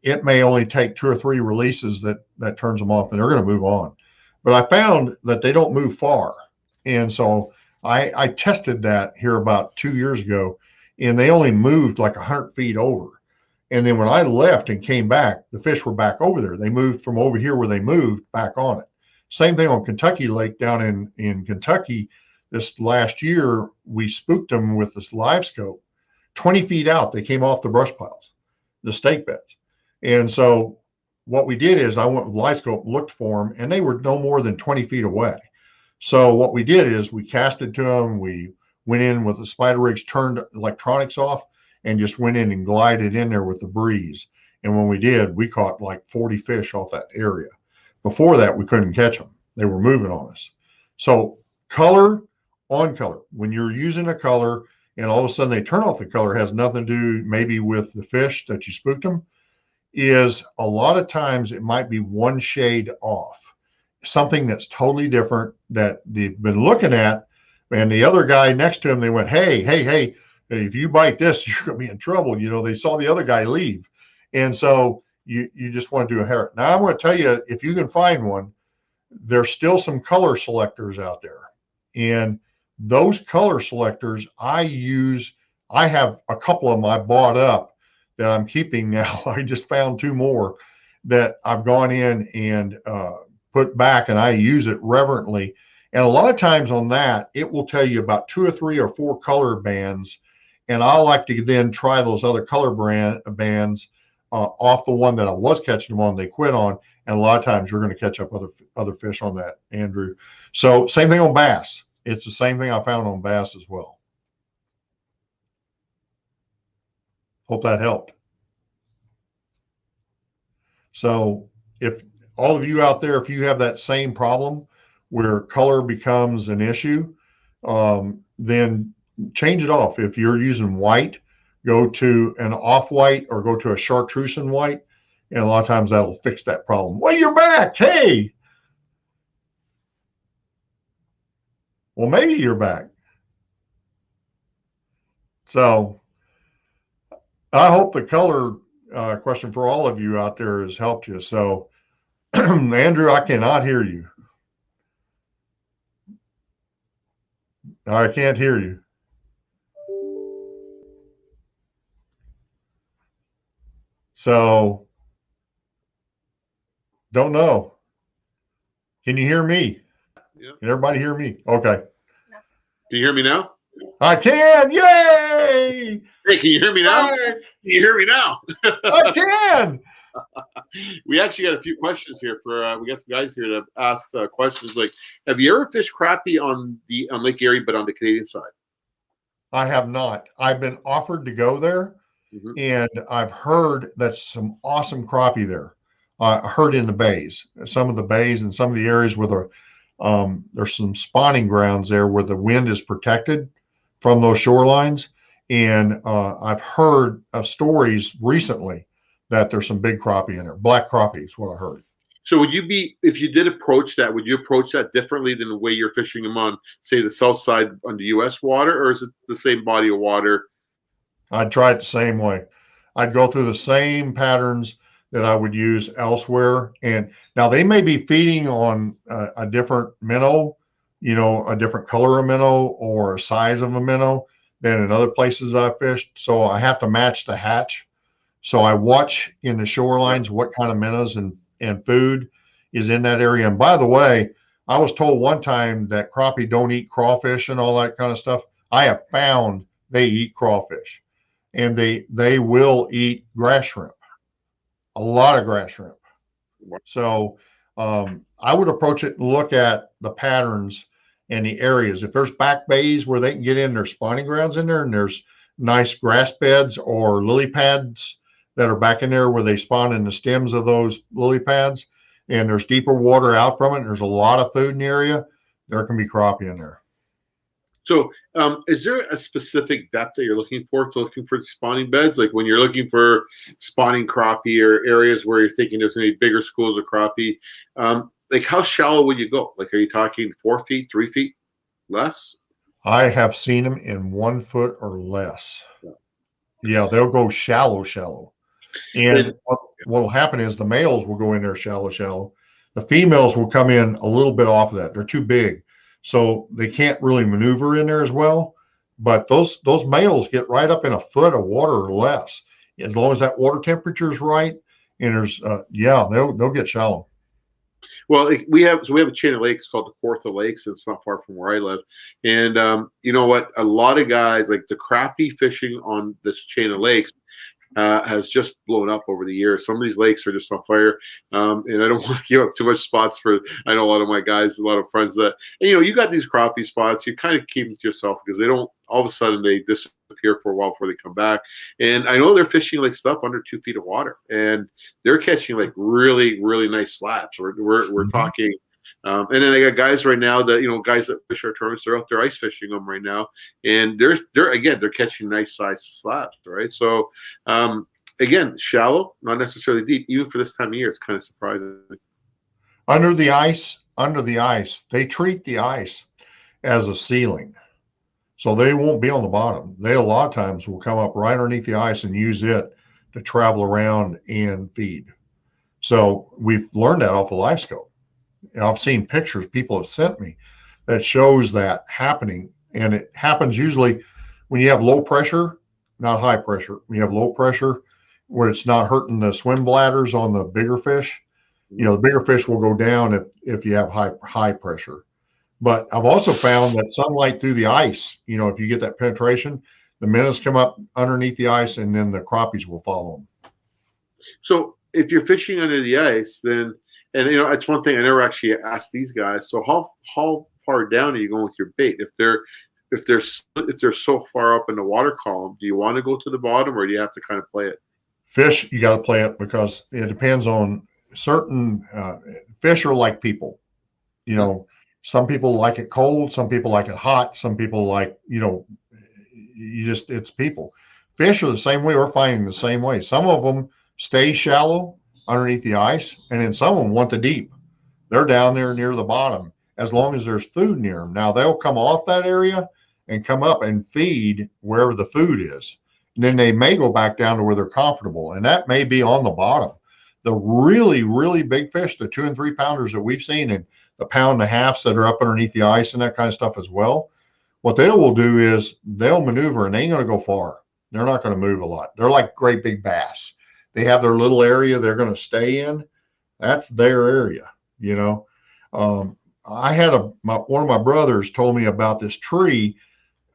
it may only take 2 or 3 releases that turns them off, and they're going to move on. But I found that they don't move far. And so I tested that here about 2 years ago, and they only moved like 100 feet over. And then when I left and came back, the fish were back over there. They moved from over here where they moved back on it. Same thing on Kentucky Lake down in Kentucky. This last year, we spooked them with this live scope. 20 feet out, they came off the brush piles, the stake beds. And so what we did is I went with live scope, looked for them, and they were no more than 20 feet away. So what we did is we casted to them. We went in with the spider rigs, turned electronics off, and just went in and glided in there with the breeze. And when we did, we caught like 40 fish off that area. Before that, we couldn't catch them. They were moving on us. So color on color. When you're using a color and all of a sudden they turn off the color, has nothing to do maybe with the fish that you spooked them, is a lot of times it might be one shade off. Something that's totally different that they've been looking at, and the other guy next to him, they went, hey, if you bite this, you're going to be in trouble. You know, they saw the other guy leave. And so you just want to do a hair. Now, I'm going to tell you, if you can find one, there's still some color selectors out there. And those color selectors I have a couple of them I bought up that I'm keeping now. I just found 2 more that I've gone in and put back, and I use it reverently. And a lot of times on that, it will tell you about 2 or 3 or 4 color bands. And I like to then try those other color bands off the one that I was catching them on, they quit on. And a lot of times you're going to catch up other fish on that, Andrew. So same thing on bass. It's the same thing I found on bass as well. Hope that helped. So if all of you out there, if you have that same problem where color becomes an issue, then change it off. If you're using white, go to an off-white or go to a chartreuse white, and a lot of times that'll fix that problem. Well, you're back. Hey. Well, maybe you're back. So I hope the color question for all of you out there has helped you. So Andrew, I cannot hear you. I can't hear you. So don't know. Can you hear me? Yeah. Can everybody hear me? Okay. Can you hear me now? I can. Yay! Hey, can you hear me now? Hi. Can you hear me now? I can. We actually got a few questions here for we got some guys here that have asked questions like, have you ever fished crappie on Lake Erie but on the Canadian side? I have not. I've been offered to go there, and I've heard that's some awesome crappie there. I heard in the bays, some of the bays and some of the areas where there's some spawning grounds there where the wind is protected from those shorelines. And I've heard of stories recently that there's some big crappie in there. Black crappie is what I heard. So would you be, if you did approach that, would you approach that differently than the way you're fishing them on, say, the south side on the U.S. water, or is it the same body of water? I'd try it the same way. I'd go through the same patterns that I would use elsewhere. And now they may be feeding on a different minnow, a different color of minnow or size of a minnow than in other places I've fished. So I have to match the hatch. So I watch in the shorelines what kind of minnows and food is in that area. And by the way, I was told one time that crappie don't eat crawfish and all that kind of stuff. I have found they eat crawfish, and they will eat grass shrimp, a lot of grass shrimp. So I would approach it and look at the patterns and the areas. If there's back bays where they can get in, there's spawning grounds in there, and there's nice grass beds or lily pads that are back in there where they spawn in the stems of those lily pads, and there's deeper water out from it, and there's a lot of food in the area, there can be crappie in there. So is there a specific depth that you're looking for spawning beds? Like when you're looking for spawning crappie or areas where you're thinking there's going to be bigger schools of crappie, like how shallow would you go? Like, are you talking 4 feet, 3 feet, less? I have seen them in 1 foot or less. Yeah, they'll go shallow. And what will happen is the males will go in there shallow. The females will come in a little bit off of that. They're too big, so they can't really maneuver in there as well. But those males get right up in a foot of water or less, as long as that water temperature is right. And there's they'll get shallow. Well, we have a chain of lakes called the Kawartha Lakes, and it's not far from where I live. And you know what? A lot of guys, like the crappie fishing on this chain of lakes, has just blown up over the years. Some of these lakes are just on fire, and I don't want to give up too much spots for. I know a lot of my guys, a lot of friends that, and, you got these crappie spots. You kind of keep them to yourself because they don't. All of a sudden, they disappear for a while before they come back. And I know they're fishing like stuff under 2 feet of water, and they're catching like really, really nice slabs. We're talking. And then I got guys right now that, guys that fish our tournaments, they're out there ice fishing them right now. And they're catching nice sized slabs, right? So, again, shallow, not necessarily deep, even for this time of year, it's kind of surprising. Under the ice, they treat the ice as a ceiling. So they won't be on the bottom. They a lot of times will come up right underneath the ice and use it to travel around and feed. So we've learned that off of LiveScope. I've seen pictures people have sent me that shows that happening. And it happens usually when you have low pressure, not high pressure. When you have low pressure where it's not hurting the swim bladders on the bigger fish, the bigger fish will go down if you have high pressure. But I've also found that sunlight through the ice, if you get that penetration, the minnows come up underneath the ice and then the crappies will follow them. So if you're fishing under the ice, then, and it's one thing I never actually asked these guys. So how far down are you going with your bait? If they're so far up in the water column, do you want to go to the bottom, or do you have to kind of play it? Fish, you got to play it, because it depends on certain fish are like people. Some people like it cold, some people like it hot, some people like, it's people. Fish are the same way. We're finding the same way. Some of them stay shallow underneath the ice, and then some of them want the deep. They're down there near the bottom as long as there's food near them. Now they'll come off that area and come up and feed wherever the food is. And then they may go back down to where they're comfortable, and that may be on the bottom. The really, really big fish, the 2 and 3 pounders that we've seen, and the 1.5 pounds that are up underneath the ice and that kind of stuff as well, what they will do is they'll maneuver, and they ain't going to go far. They're not going to move a lot. They're like great big bass. They have their little area they're going to stay in. That's their area, I had one of my brothers told me about this tree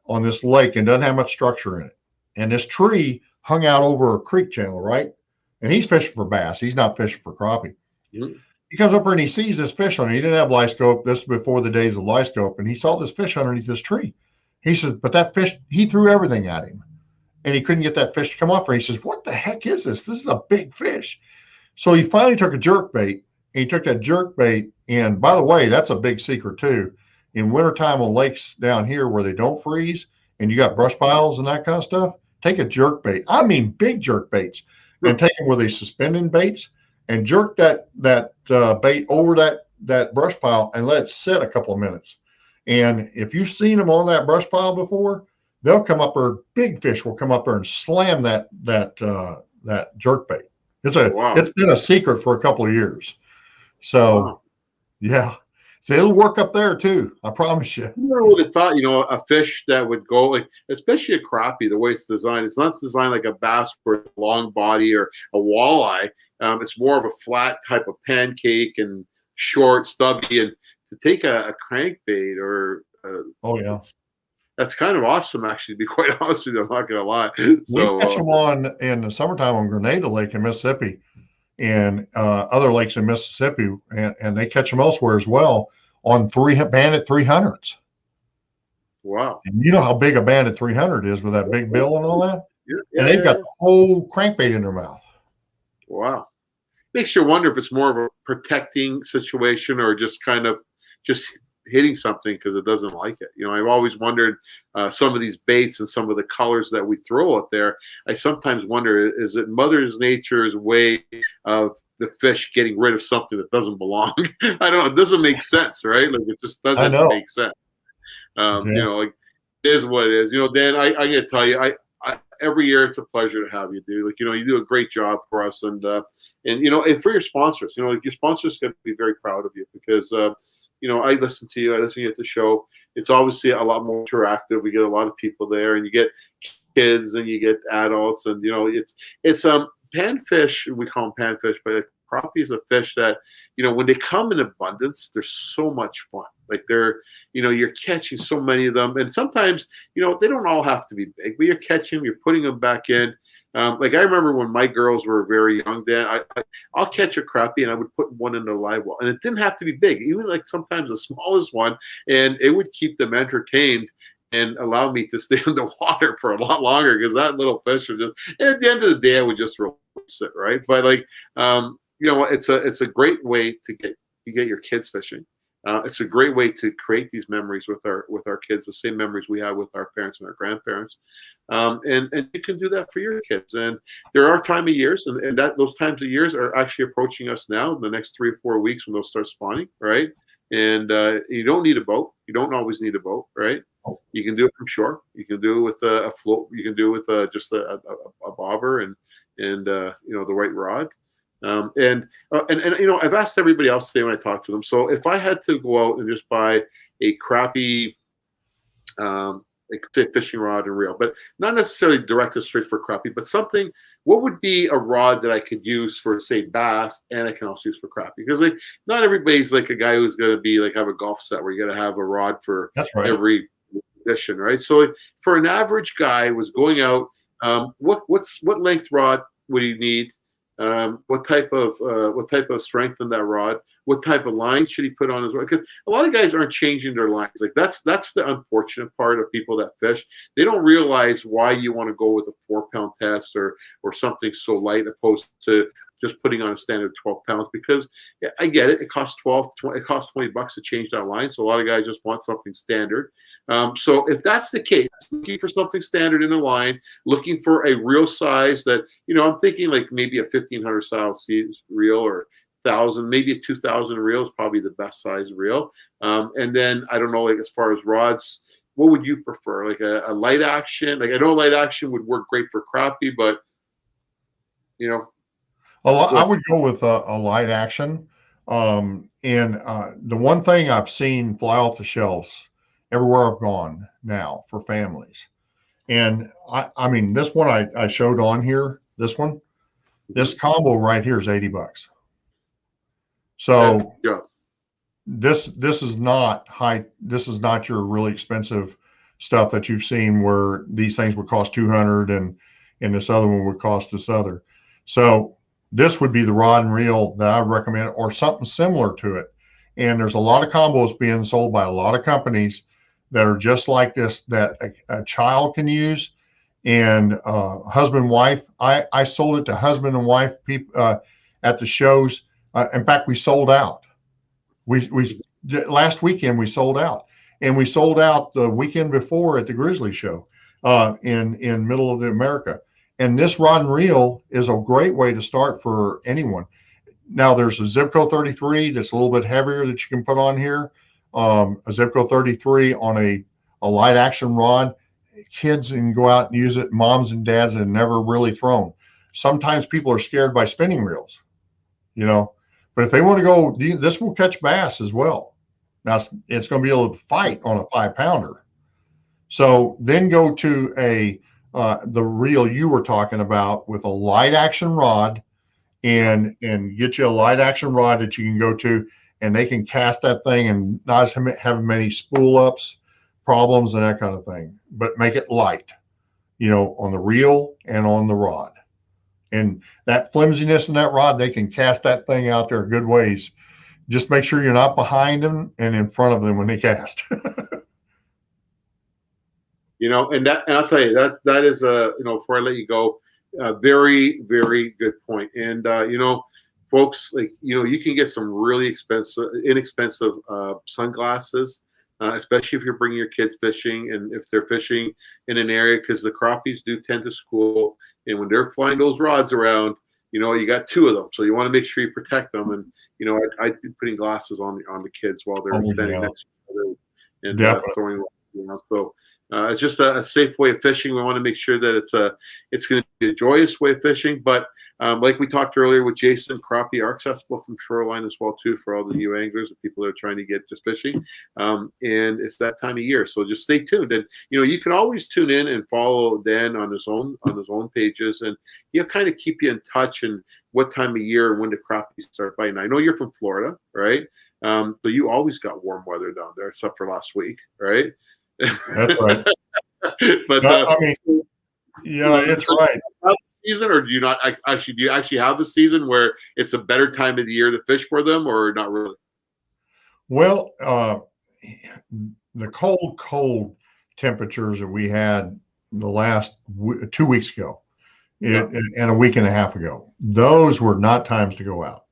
on this lake and doesn't have much structure in it. And this tree hung out over a creek channel, right? And he's fishing for bass. He's not fishing for crappie. Mm-hmm. He comes up there and he sees this fish on it. He didn't have light scope. This is before the days of light scope. And he saw this fish underneath this tree. He says, but that fish, he threw everything at him and he couldn't get that fish to come off there. He says, what the heck is this? This is a big fish. So he finally took a jerk bait. And he took that jerk bait. And by the way, that's a big secret too. In wintertime on lakes down here where they don't freeze and you got brush piles and that kind of stuff, take a jerk bait. I mean, big jerk baits, and take them where they suspending baits and jerk that bait over that brush pile and let it sit a couple of minutes. And if you've seen them on that brush pile before, they'll come up there. Big fish will come up there and slam that jerk bait. It's been a secret for a couple of years. So, yeah. So it'll work up there too. I promise you. I never would have thought, a fish that would go, like, especially a crappie, the way it's designed. It's not designed like a bass with a long body or a walleye. It's more of a flat type of pancake and short, stubby. And to take a crankbait or that's kind of awesome, actually, to be quite honest with you. I'm not going to lie. So, we catch them on in the summertime on Grenada Lake in Mississippi. And other lakes in Mississippi, and they catch them elsewhere as well on banded 300s. Wow! And you know how big a banded 300 is with that big bill and all that. Yeah, and they've got the whole crankbait in their mouth. Wow! Makes you wonder if it's more of a protecting situation or just kind of hitting something because it doesn't like it. I've always wondered some of these baits and some of the colors that we throw out there. I sometimes wonder, is it Mother Nature's way of the fish getting rid of something that doesn't belong? I don't know. It doesn't make sense, right? Like, it just doesn't make sense. Like, it is what it is. Dan, I got to tell you, I every year it's a pleasure to have you, dude. Like, you do a great job for us, and for your sponsors, like, your sponsors got to be very proud of you because. I listen to you. I listen to you at the show. It's obviously a lot more interactive. We get a lot of people there, and you get kids and you get adults, and it's panfish. We call them panfish, but crappie is a fish that when they come in abundance, they're so much fun. Like you're catching so many of them, and sometimes they don't all have to be big, but you're catching them, you're putting them back in. Like I remember when my girls were very young, Dan, I'll catch a crappie and I would put one in the live well, and it didn't have to be big, even like sometimes the smallest one, and it would keep them entertained and allow me to stay in the water for a lot longer because that little fish would just. And at the end of the day, I would just release it, right? But like, it's a great way to get your kids fishing. It's a great way to create these memories with our kids, the same memories we have with our parents and our grandparents. And you can do that for your kids. And there are time of years, and those times of years are actually approaching us now in the next 3 or 4 weeks when they'll start spawning, right? And you don't need a boat. You don't always need a boat, right? You can do it from shore. You can do it with a float. You can do it with just a bobber and the right rod. And you know, I've asked everybody else today when I talk to them. So if I had to go out and just buy a crappie, like say fishing rod and reel, but not necessarily directed straight for crappie, but something. What would be a rod that I could use for, say, bass, and I can also use for crappie? Because like not everybody's like a guy who's going to be like have a golf set where you got to have a rod for every condition, right? So for an average guy who was going out, what length rod would he need? What type of strength in that rod? What type of line should he put on his rod? Because a lot of guys aren't changing their lines. Like that's the unfortunate part of people that fish. They don't realize why you want to go with a 4-pound test or something so light opposed to just putting on a standard 12 pounds. Because yeah, I get it. It costs $20 to change that line. So a lot of guys just want something standard. So if that's the case, looking for something standard in a line, looking for a reel size that, you know, I'm thinking like maybe a 1500 style reel or 1,000, maybe a 2,000 reel is probably the best size reel. And then I don't know, like as far as rods, what would you prefer? Like a light action? Like I know light action would work great for crappie, but you know. I would go with a light action. And the one thing I've seen fly off the shelves everywhere I've gone now for families. And I mean, this one I showed on here, this combo right here is $80. So yeah. This is not your really expensive stuff that you've seen where these things would cost 200 and this other one would cost this other. So this would be the rod and reel that I would recommend, or something similar to it. And there's a lot of combos being sold by a lot of companies that are just like this, that a child can use, and husband and wife. I sold it to husband and wife people at the shows. In fact, we sold out. We last weekend we sold out, and we sold out the weekend before at the Grizzly show in middle of the America. And this rod and reel is a great way to start for anyone. Now there's a Zipco 33 that's a little bit heavier that you can put on here. A Zipco 33 on a light action rod. Kids can go out and use it. Moms and dads that have never really thrown. Sometimes people are scared by spinning reels, you know. But if they want to go, this will catch bass as well. Now it's going to be able to fight on a 5-pounder. So then go to the reel you were talking about with a light action rod, and get you a light action rod that you can go to, and they can cast that thing and not have many spool ups problems and that kind of thing, but make it light, you know, on the reel and on the rod. And that flimsiness in that rod, they can cast that thing out there a good ways. Just make sure you're not behind them and in front of them when they cast. You know, and I'll tell you that is you know, before I let you go, a very, very good point. And you know, folks, like, you know, you can get some really inexpensive sunglasses, especially if you're bringing your kids fishing and if they're fishing in an area, because the crappies do tend to school, and when they're flying those rods around, you know, you got 2 of them, so you want to make sure you protect them. And you know, I'd be putting glasses on the kids while they're standing next to each other and throwing, you know, so. It's just a safe way of fishing. We want to make sure that it's going to be a joyous way of fishing. But like we talked earlier with Jason, crappie are accessible from shoreline as well too for all the new anglers and people that are trying to get just fishing. And it's that time of year, so just stay tuned. And you know, you can always tune in and follow Dan on his own pages, and he'll kind of keep you in touch and what time of year and when the crappie start biting. I know you're from Florida, right? So you always got warm weather down there, except for last week, right? That's right. But I mean, yeah, it's right. Season, or do you not actually? Do you actually have a season where it's a better time of the year to fish for them, or not really? Well, the cold temperatures that we had the last 2 weeks ago, and a week and a half ago, those were not times to go out.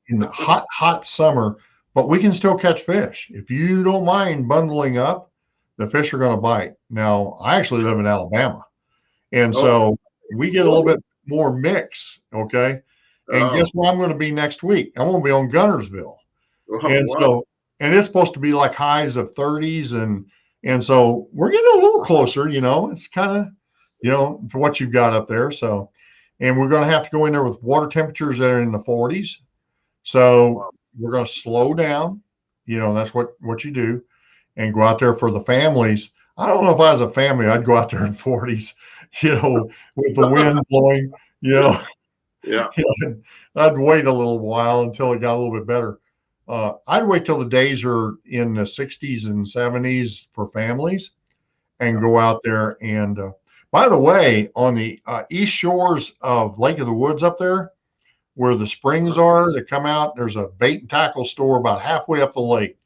In the hot summer. But we can still catch fish. If you don't mind bundling up, the fish are going to bite. Now, I actually live in Alabama, and so we get a little bit more mix, okay? And guess where I'm going to be next week? I'm going to be on Gunnersville. So it's supposed to be like highs of 30s, and so we're getting a little closer, you know. It's kind of, you know, to what you've got up there. So, and we're going to have to go in there with water temperatures that are in the 40s. So we're going to slow down. That's what you do, and go out there for the families. I don't know if I was a family, I'd go out there in 40s, with the wind blowing, Yeah. I'd wait a little while until it got a little bit better. I'd wait till the days are in the 60s and 70s for families and go out there. And by the way, on the east shores of Lake of the Woods up there, where the springs are that come out, there's a bait and tackle store about halfway up the lake.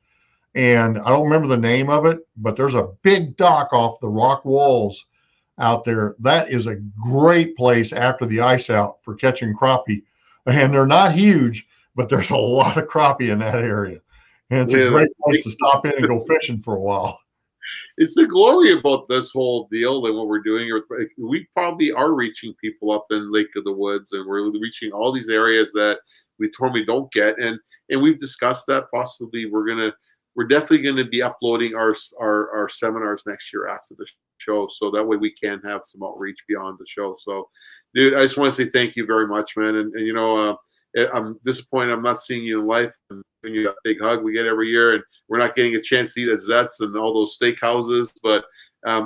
And I don't remember the name of it, but there's a big dock off the rock walls out there. That is a great place after the ice out for catching crappie. And they're not huge, but there's a lot of crappie in that area. And it's a great place to stop in and go fishing for a while. It's the glory about this whole deal and what we're doing. We probably are reaching people up in Lake of the Woods, and we're reaching all these areas that we normally don't get. And we've discussed that possibly we're definitely going to be uploading our seminars next year after the show, so that way we can have some outreach beyond the show. So, dude, I just want to say thank you very much, man. And I'm disappointed I'm not seeing you in life and giving you a big hug we get every year, and we're not getting a chance to eat at Zet's and all those steakhouses. But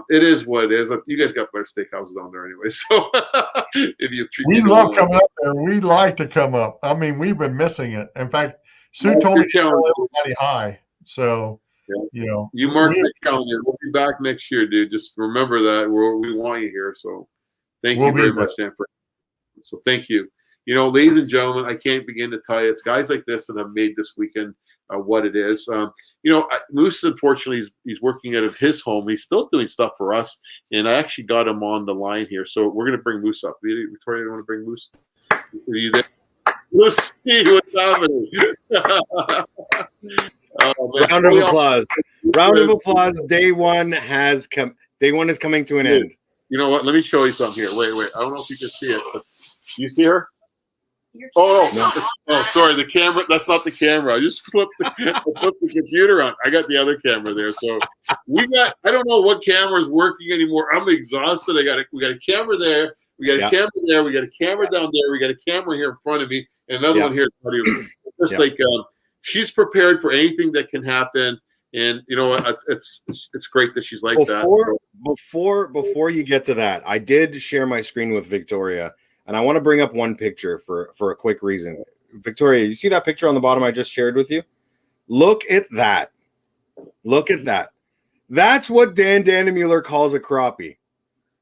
it is what it is. You guys got better steakhouses down there anyway. So we love coming up there. We like to come up. I mean, we've been missing it. In fact, Sue told me to tell everybody hi. So, you mark the calendar. We'll be back next year, dude. Just remember that we want you here. So thank you very much, Dan. So thank you. Ladies and gentlemen, I can't begin to tell you. It's guys like this that have made this weekend what it is. Moose, unfortunately, he's working out of his home. He's still doing stuff for us, and I actually got him on the line here. So we're going to bring Moose up. Victoria, you want to bring Moose? Are you there? Let's see what's happening. Round of applause. Round of applause. Day one is coming to an end. You know what? Let me show you something here. Wait. I don't know if you can see it, but you see her? Oh, no. Oh, sorry. The camera. That's not the camera. I just flipped the computer on. I got the other camera there. So I don't know what camera is working anymore. I'm exhausted. We got a camera there. We got a camera there. We got a camera down there. We got a camera here in front of me, and another one here. Just like she's prepared for anything that can happen, and it's great that she's like that. Before you get to that, I did share my screen with Victoria, and I want to bring up one picture for a quick reason. Victoria, you see that picture on the bottom I just shared with you? Look at that. Look at that. That's what Dan Dannenmueller calls a crappie.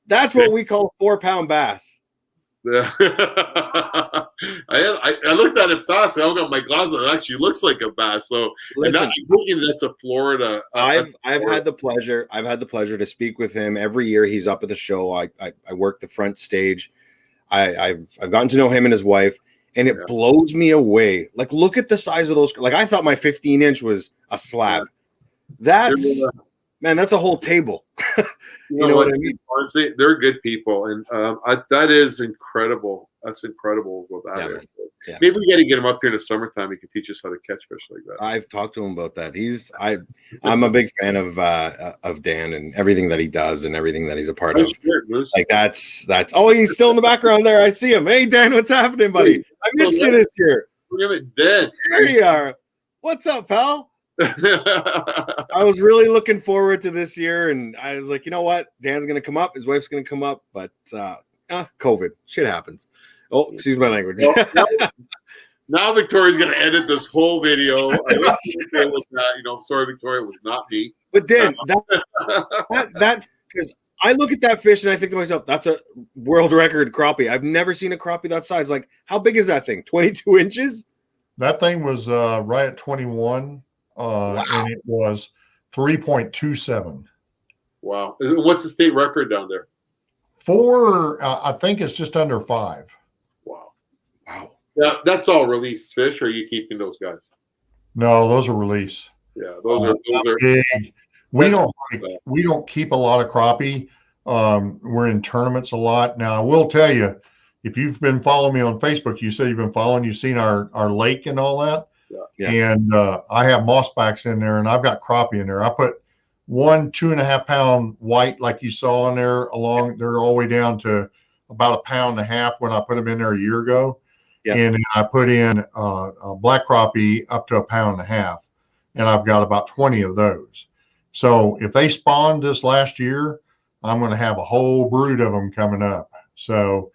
That's what we call a 4-pound bass. Yeah. I looked at it fast. I don't got my glasses. It actually looks like a bass. So I'm thinking that's a Florida. I've had the pleasure to speak with him every year. He's up at the show. I work the front stage. I've gotten to know him and his wife, and it blows me away. Like, look at the size of those. Like, I thought my 15-inch was a slab. That's a whole table. You know what I mean? Honestly, they're good people, and that is incredible. That's incredible what that is. Yeah. Maybe we got to get him up here in the summertime. He can teach us how to catch fish like that. I've talked to him about that. I'm a big fan of Dan and everything that he does and everything that he's a part of. Like that's. Oh, he's still in the background there. I see him. Hey, Dan, what's happening, buddy? I missed you this year. Dan. There you are. What's up, pal? I was really looking forward to this year, and I was like, you know what? Dan's going to come up. His wife's going to come up, but COVID. Shit happens. Oh, excuse my language. Now Victoria's going to edit this whole video. Sorry, Victoria, it was not me. But Dan, that because I look at that fish and I think to myself, that's a world record crappie. I've never seen a crappie that size. Like, how big is that thing? 22 inches? That thing was right at 21. Wow. And it was 3.27. Wow. What's the state record down there? 4, I think it's just under 5. Wow. Yeah, that's all released fish, or are you keeping those guys? No, those are release. Yeah, those are big. We don't keep a lot of crappie. We're in tournaments a lot. Now, I will tell you, if you've been following me on Facebook, you say you've been following, you've seen our lake and all that. Yeah. And I have mossbacks in there, and I've got crappie in there. I put 1 2.5 pound white, like you saw in there, they're all the way down to about 1.5 pounds when I put them in there a year ago. Yeah. And I put in a black crappie up to 1.5 pounds, and I've got about 20 of those. So if they spawned this last year, I'm going to have a whole brood of them coming up. So,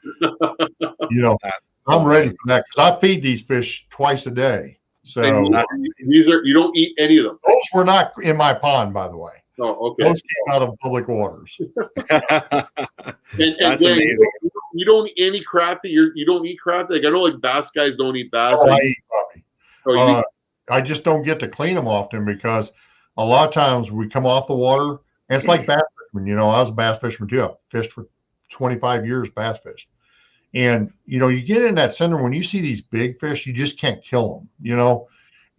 I'm ready for that because I feed these fish twice a day. So you don't eat any of them. Those were not in my pond, by the way. Oh, okay. Those came out of public waters. And That's Dan, amazing. You don't eat any crappie. You don't eat crappie. Like I know, like bass guys don't eat bass. Oh, I eat crappie. Oh, I just don't get to clean them often because a lot of times we come off the water and it's like bass fishermen. I was a bass fisherman too. I fished for 25 years, bass fished. And, you get in that center when you see these big fish, you just can't kill them,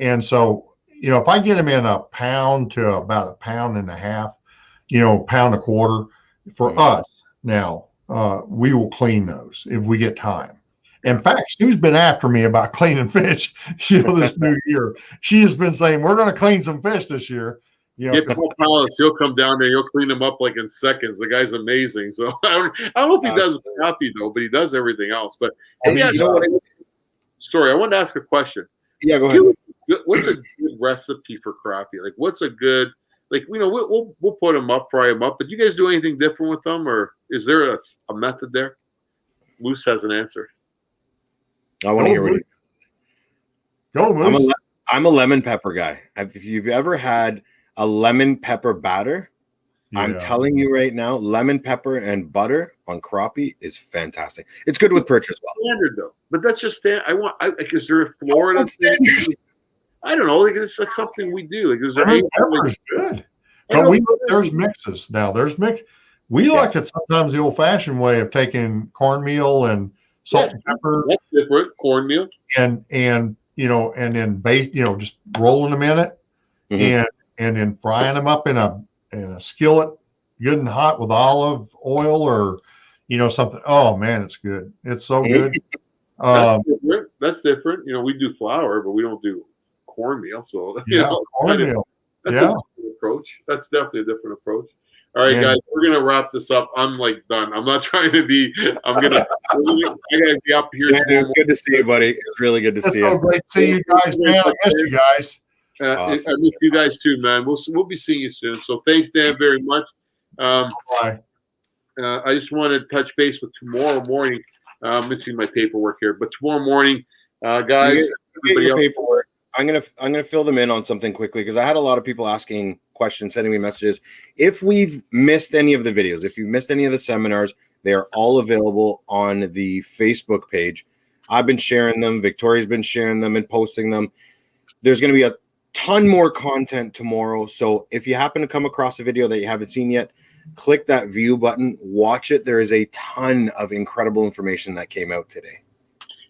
And so, if I get them in 1 pound to about 1.5 pounds, pound a quarter for us now, we will clean those if we get time. In fact, Sue's been after me about cleaning fish, this new year. She has been saying, we're going to clean some fish this year. Get Paul Palace. He'll come down there. He'll clean them up like in seconds. The guy's amazing. So I don't know if he does crappie though, but he does everything else. But sorry, I wanted to ask a question. Yeah, go ahead. What's a good recipe for crappie? Like, what's a good we'll put them up, fry them up. But do you guys do anything different with them, or is there a method there? Moose has an answer. I want to hear what you. Go, Moose. I'm a lemon pepper guy. If you've ever had a lemon pepper batter, I'm telling you right now, lemon pepper and butter on crappie is fantastic. It's good with perch as well. Standard though, but that's just standard. Is there a Florida thing? I don't know. Like that's something we do. Like is there lemon pepper is good, but there's mixes now. There's mix. We like it sometimes the old-fashioned way of taking cornmeal and salt and pepper. That's different. Cornmeal and then just rolling them in it, and then frying them up in a skillet, good and hot with olive oil or something. Oh man, it's good. It's so good. That's different. We do flour, but we don't do cornmeal. So cornmeal. That's a different approach. That's definitely a different approach. All right, guys, we're gonna wrap this up. I'm done. I'm not trying to be. I gotta be up here. Yeah, it's good to see you, buddy. It's really good to see you. So great to see you guys, man. I miss you guys. Awesome. I miss you guys too, man. We'll be seeing you soon. So thanks, Dan, very much. Bye. I just want to touch base with tomorrow morning. I'm missing my paperwork here, but tomorrow morning, guys. Get your paperwork. I'm gonna fill them in on something quickly because I had a lot of people asking questions, sending me messages. If we've missed any of the videos, if you've missed any of the seminars, they are all available on the Facebook page. I've been sharing them. Victoria's been sharing them and posting them. There's going to be a ton more content tomorrow. So if you happen to come across a video that you haven't seen yet, click that view button, watch it. There is a ton of incredible information that came out today.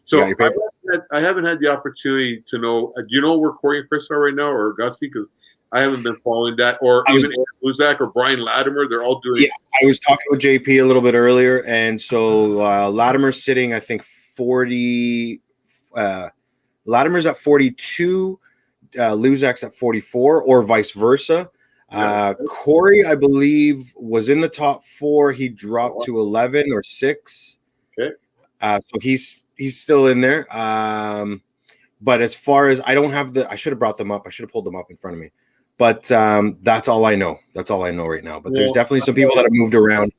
So I haven't had the opportunity to know. Do you know where Corey and Chris are right now, or Gussie? Because I haven't been following that, or even Luzak or Brian Latimer. They're all doing. Yeah, I was talking with JP a little bit earlier, and so Latimer's sitting, I think 40. Latimer's at 42. Luzak's at 44, or vice versa. Corey, I believe, was in the top 4. He dropped to 11 or 6. Okay. So he's still in there. But as far as I don't have I should have brought them up. I should have pulled them up in front of me. But that's all I know. That's all I know right now. But there's definitely some people that have moved around.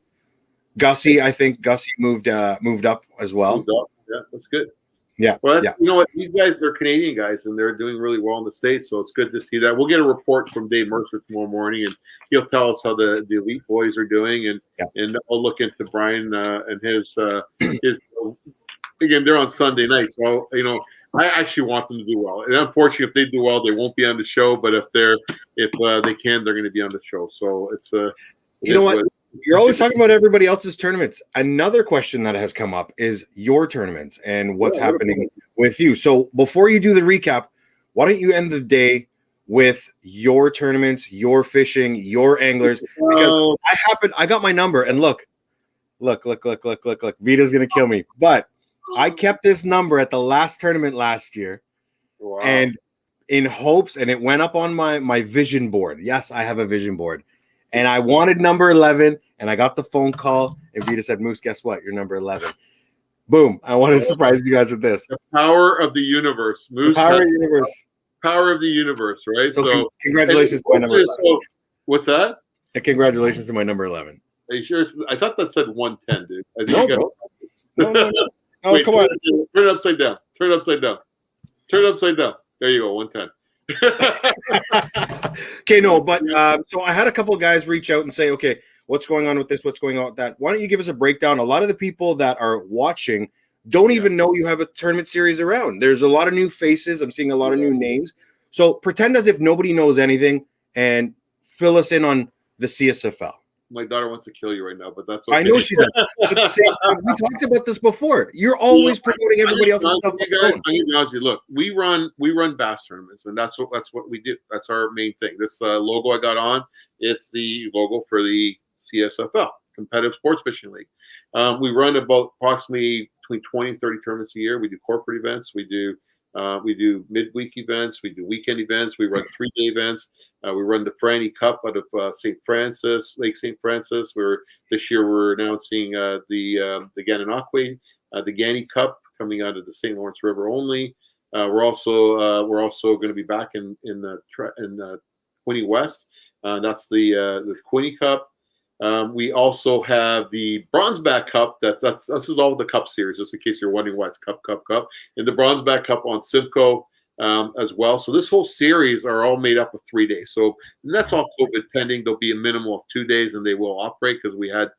Gussie, I think Gussie moved up as well. Moved up. Yeah, that's good. Yeah. Well, you know what? These guys, they're Canadian guys, and they're doing really well in the States. So it's good to see that. We'll get a report from Dave Mercer tomorrow morning, and he'll tell us how the elite boys are doing. And I'll look into Brian and his. Again, they're on Sunday night, so I actually want them to do well. And unfortunately, if they do well, they won't be on the show. But if they can, they're going to be on the show. So it's you know what? You're always talking about everybody else's tournaments. Another question that has come up is your tournaments and what's happening with you. So before you do the recap, why don't you end the day with your tournaments, your fishing, your anglers? Because I got my number, and look. Vita's gonna kill me, but I kept this number at the last tournament last year, and in hopes, and it went up on my vision board. Yes, I have a vision board. And I wanted number 11, and I got the phone call, and Vita said, Moose, guess what? You're number 11. Boom. I want to surprise you guys with this. The power of the universe. Moose the power of the universe. Power of the universe, right? So congratulations to my number 11. So, what's that? And congratulations to my number 11. Are you sure? I thought that said 110, dude. I No, no. Oh, Wait, come on. Turn it upside down. Turn it upside down. Turn it upside down. There you go, 110. Okay, no, but so I had a couple of guys reach out and say, okay, what's going on with this? What's going on with that? Why don't you give us a breakdown? A lot of the people that are watching don't even know you have a tournament series around. There's a lot of new faces. I'm seeing a lot of new names. So pretend as if nobody knows anything and fill us in on the CSFL. My daughter wants to kill you right now, but that's okay. I know she does. But we talked about this before. You're always promoting everybody else's stuff. I'm gonna be honest with you. Look, we run bass tournaments, and that's what we do. That's our main thing. This logo I got on, it's the logo for the CSFL, Competitive Sports Fishing League. We run about approximately between 20 and 30 tournaments a year. We do corporate events. We do midweek events. We do weekend events. We run 3-day events. We run the Franny Cup out of Lake St. Francis. This year we're announcing the Gananoque, the Gani Cup coming out of the St. Lawrence River only. We're also going to be back in Quinte West. That's the Quinte Cup. We also have the Bronzeback Cup. This is all the Cup series, just in case you're wondering why it's Cup, and the Bronzeback Cup on Simcoe as well. So this whole series are all made up of 3 days. So that's all COVID pending. There'll be a minimum of 2 days, and they will operate because we've had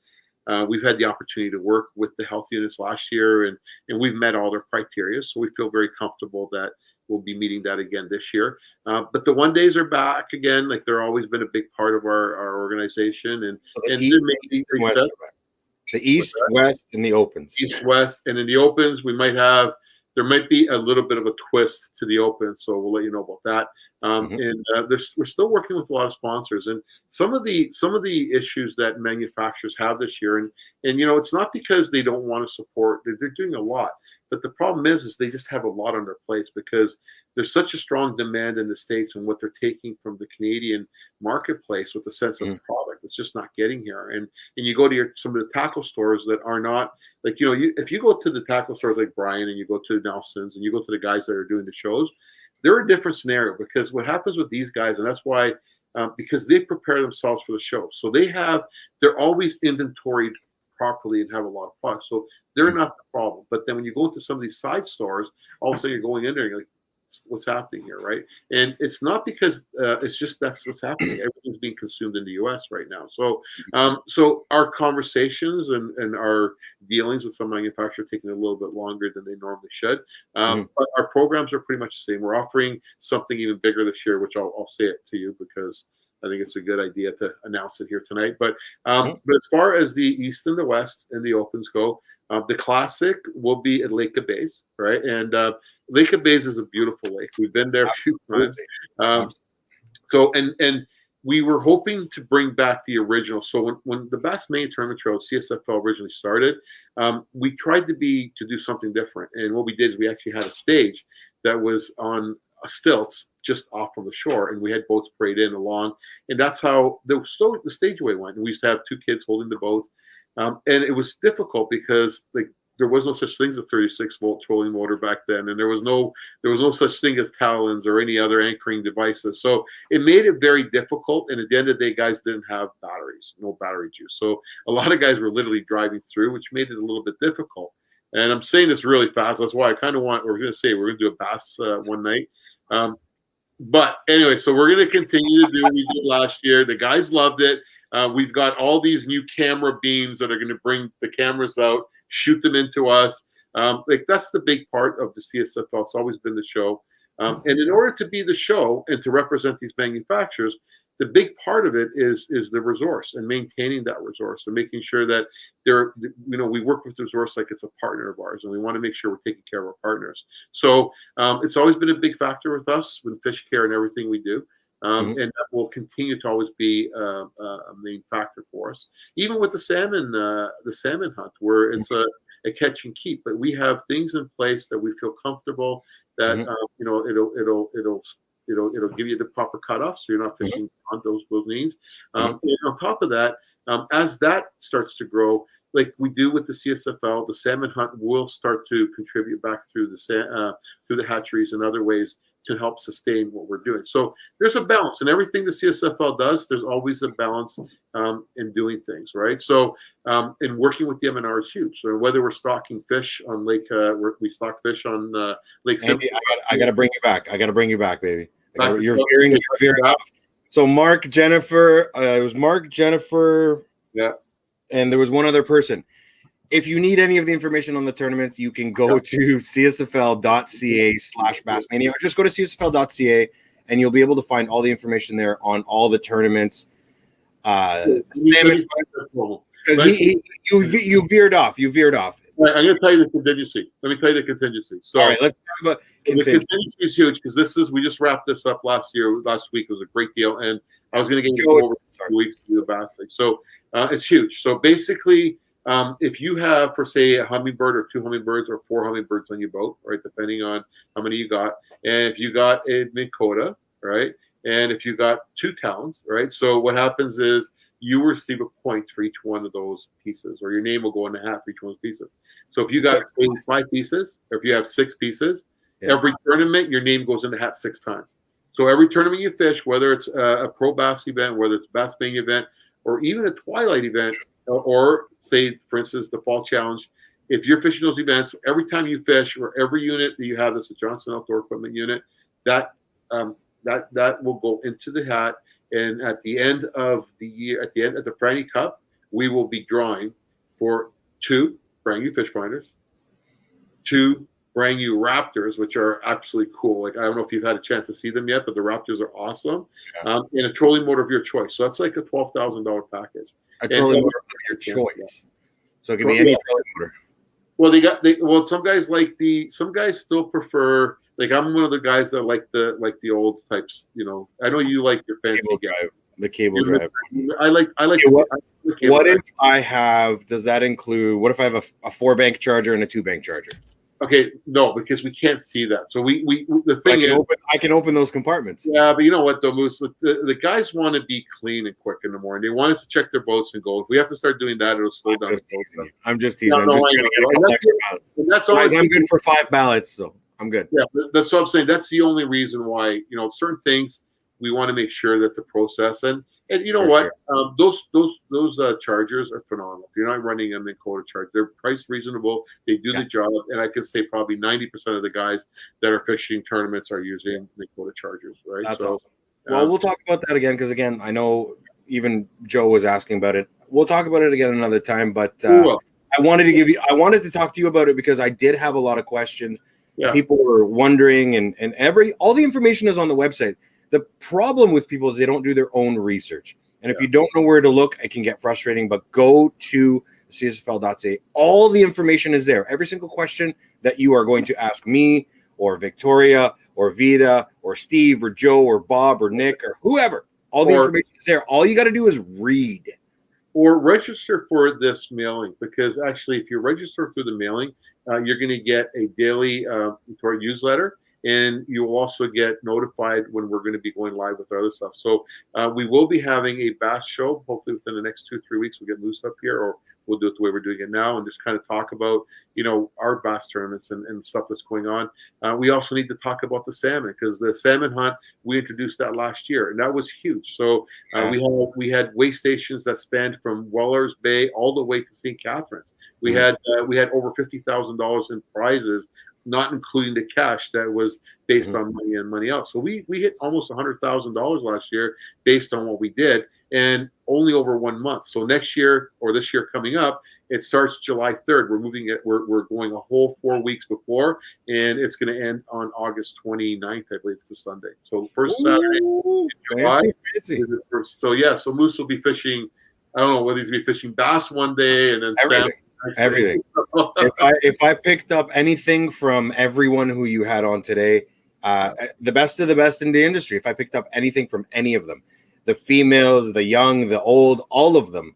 the opportunity to work with the health units last year, and we've met all their criteria. So we feel very comfortable that we'll be meeting that again this year. But the 1 days are back again. Like they're always been a big part of our organization. And the East, West, and the Opens. East, West, and in the Opens, there might be a little bit of a twist to the Opens. So we'll let you know about that. And we're still working with a lot of sponsors, and some of the issues that manufacturers have this year, and it's not because they don't want to support. They're doing a lot. But the problem is they just have a lot on their plates because there's such a strong demand in the States and what they're taking from the Canadian marketplace with the sense of the product. It's just not getting here. And you go to some of the tackle stores that are not like, if you go to the tackle stores like Brian and you go to Nelson's and you go to the guys that are doing the shows, they're a different scenario because what happens with these guys, and that's why, because they prepare themselves for the show. So they're always inventoried properly and have a lot of products. So they're not the problem. But then when you go into some of these side stores, all of a sudden you're going in there and you're like, what's happening here, right? And it's not because it's just that's what's happening. Everything's being consumed in the U.S. right now. So so our conversations and our dealings with some manufacturers are taking a little bit longer than they normally should. But our programs are pretty much the same. We're offering something even bigger this year, which I'll say it to you because I think it's a good idea to announce it here tonight. But as far as the East and the West and the Opens go, the Classic will be at Lake of Bays, right? And Lake of Bays is a beautiful lake. We've been there a few times. And we were hoping to bring back the original. So when the Bass Main Tournament Trail CSFL originally started, we tried to do something different. And what we did is we actually had a stage that was on stilts just off from the shore, and we had boats parade in along, and that's how the stageway went. And we used to have two kids holding the boats, and it was difficult because there was no such thing as a 36-volt trolling motor back then, and there was no such thing as talons or any other anchoring devices. So it made it very difficult. And at the end of the day, guys didn't have batteries, no battery juice. So a lot of guys were literally driving through, which made it a little bit difficult. And I'm saying this really fast. That's why I kind of we're going to do a bass one night. But anyway, so we're going to continue to do what we did last year. The guys loved it. We've got all these new camera beams that are going to bring the cameras out, shoot them into us. That's the big part of the CSFL. It's always been the show. And in order to be the show and to represent these manufacturers, the big part of it is the resource and maintaining that resource and making sure that we work with the resource like it's a partner of ours, and we want to make sure we're taking care of our partners. So it's always been a big factor with us with fish care and everything we do. And that will continue to always be a main factor for us, even with the salmon hunt, where it's a catch and keep. But we have things in place that we feel comfortable that it'll it'll give you the proper cutoff, so you're not fishing on those needs. And on top of that, as that starts to grow, like we do with the CSFL, the salmon hunt will start to contribute back through the hatcheries and other ways to help sustain what we're doing. So there's a balance in everything the CSFL does. There's always a balance in doing things, right? So in working with the MNR is huge. So whether we're stocking fish on Lake, we stock fish on Lake Andy, I got to bring you back. I got to bring you back, baby. You're veering off. So Mark, Jennifer, it was Mark, Jennifer, and there was one other person. If you need any of the information on the tournament, you can go to csfl.ca/bassmania, or just go to csfl.ca and you'll be able to find all the information there on all the tournaments. Because you veered off. You veered off. Right, I'm going to tell you the contingency. Let me tell you the contingency. So, all right, let's talk about contingency. The contingency is huge because we just wrapped this up last week. It was a great deal, and I was going to get you over 2 weeks to do the bass thing. So it's huge. So basically, if you have, for say, a hummingbird or 2 hummingbirds or 4 hummingbirds on your boat, right, depending on how many you got, and if you got a Minn Kota, right, and if you got 2 towns, right, so what happens is you receive a point for each one of those pieces, or your name will go in the hat for each one of those pieces. So if you got 5 pieces, or if you have 6 pieces, every tournament, your name goes in the hat 6 times. So every tournament you fish, whether it's a pro bass event, whether it's a bass fishing event, or even a twilight event, or say, for instance, the fall challenge, if you're fishing those events, every time you fish, or every unit that you have that's a Johnson Outdoor Equipment unit, that will go into the hat. And at the end of the year, at the end of the Franny Cup, we will be drawing for 2 brand new fish finders, 2 brand new Raptors, which are absolutely cool. Like, I don't know if you've had a chance to see them yet, but the Raptors are awesome. And a trolling motor of your choice. So that's like a $12,000 package. A trolling motor of your choice. So it can be any trolling motor. Well, some guys some guys still prefer. Like, I'm one of the guys that like the old types. You know, I know you like your fancy the cable drive. I like. What if I have? Does that include? What if I have a 4-bank charger and a 2-bank charger? Okay, no, because we can't see that. So the thing is, I can open those compartments. Yeah, but you know what, though, Moose? The guys want to be clean and quick in the morning. They want us to check their boats and go. If we have to start doing that, it'll slow down. I'm just teasing. I'm good for 5 ballots, so I'm good. Yeah, that's what I'm saying. That's the only reason why, certain things we want to make sure that the process and you know what, those chargers are phenomenal. If you're not running a Minn Kota charger, they're priced reasonable. They do the job, and I can say probably 90% of the guys that are fishing tournaments are using Minn Kota chargers, right? That's awesome. Well, we'll talk about that again because again, I know even Joe was asking about it. We'll talk about it again another time, but I wanted to talk to you about it because I did have a lot of questions. Yeah. People were wondering, and all the information is on the website. The problem with people is they don't do their own research. And if you don't know where to look, it can get frustrating, but go to csfl.ca. All the information is there. Every single question that you are going to ask me or Victoria or Vita or Steve or Joe or Bob or Nick or whoever, all the information is there. All you got to do is read. Or register for this mailing, because actually if you register through the mailing, you're going to get a daily newsletter. And you will also get notified when we're going to be going live with our other stuff. So we will be having a bass show. Hopefully within the next 2-3 weeks, we'll get Moose up here, or we'll do it the way we're doing it now and just kind of talk about, our bass tournaments and stuff that's going on. We also need to talk about the salmon, because the salmon hunt, we introduced that last year, and that was huge. So we had weigh stations that spanned from Weller's Bay all the way to St. Catharines. We had over $50,000 in prizes, not including the cash that was based on money in, money out. So we hit almost $100,000 last year based on what we did, and only over 1 month. So next year, or this year coming up, it starts July 3rd. We're moving it. We're going a whole 4 weeks before, and it's going to end on August 29th. I believe it's a Sunday. So first Saturday in July. So Moose will be fishing. I don't know whether he's going to be fishing bass one day and then salmon. Everything. If I picked up anything from everyone who you had on today, the best of the best in the industry, if I picked up anything from any of them, the females, the young, the old, all of them,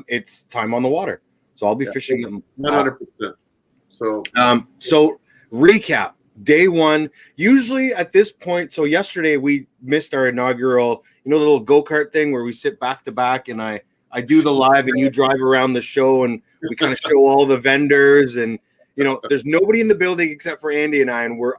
it's time on the water. So I'll be fishing them. 100%. So recap. day one, usually at this point. So yesterday we missed our inaugural, the little go-kart thing where we sit back to back and I do the live and you drive around the show and we kind of show all the vendors and, there's nobody in the building except for Andy and I, and we're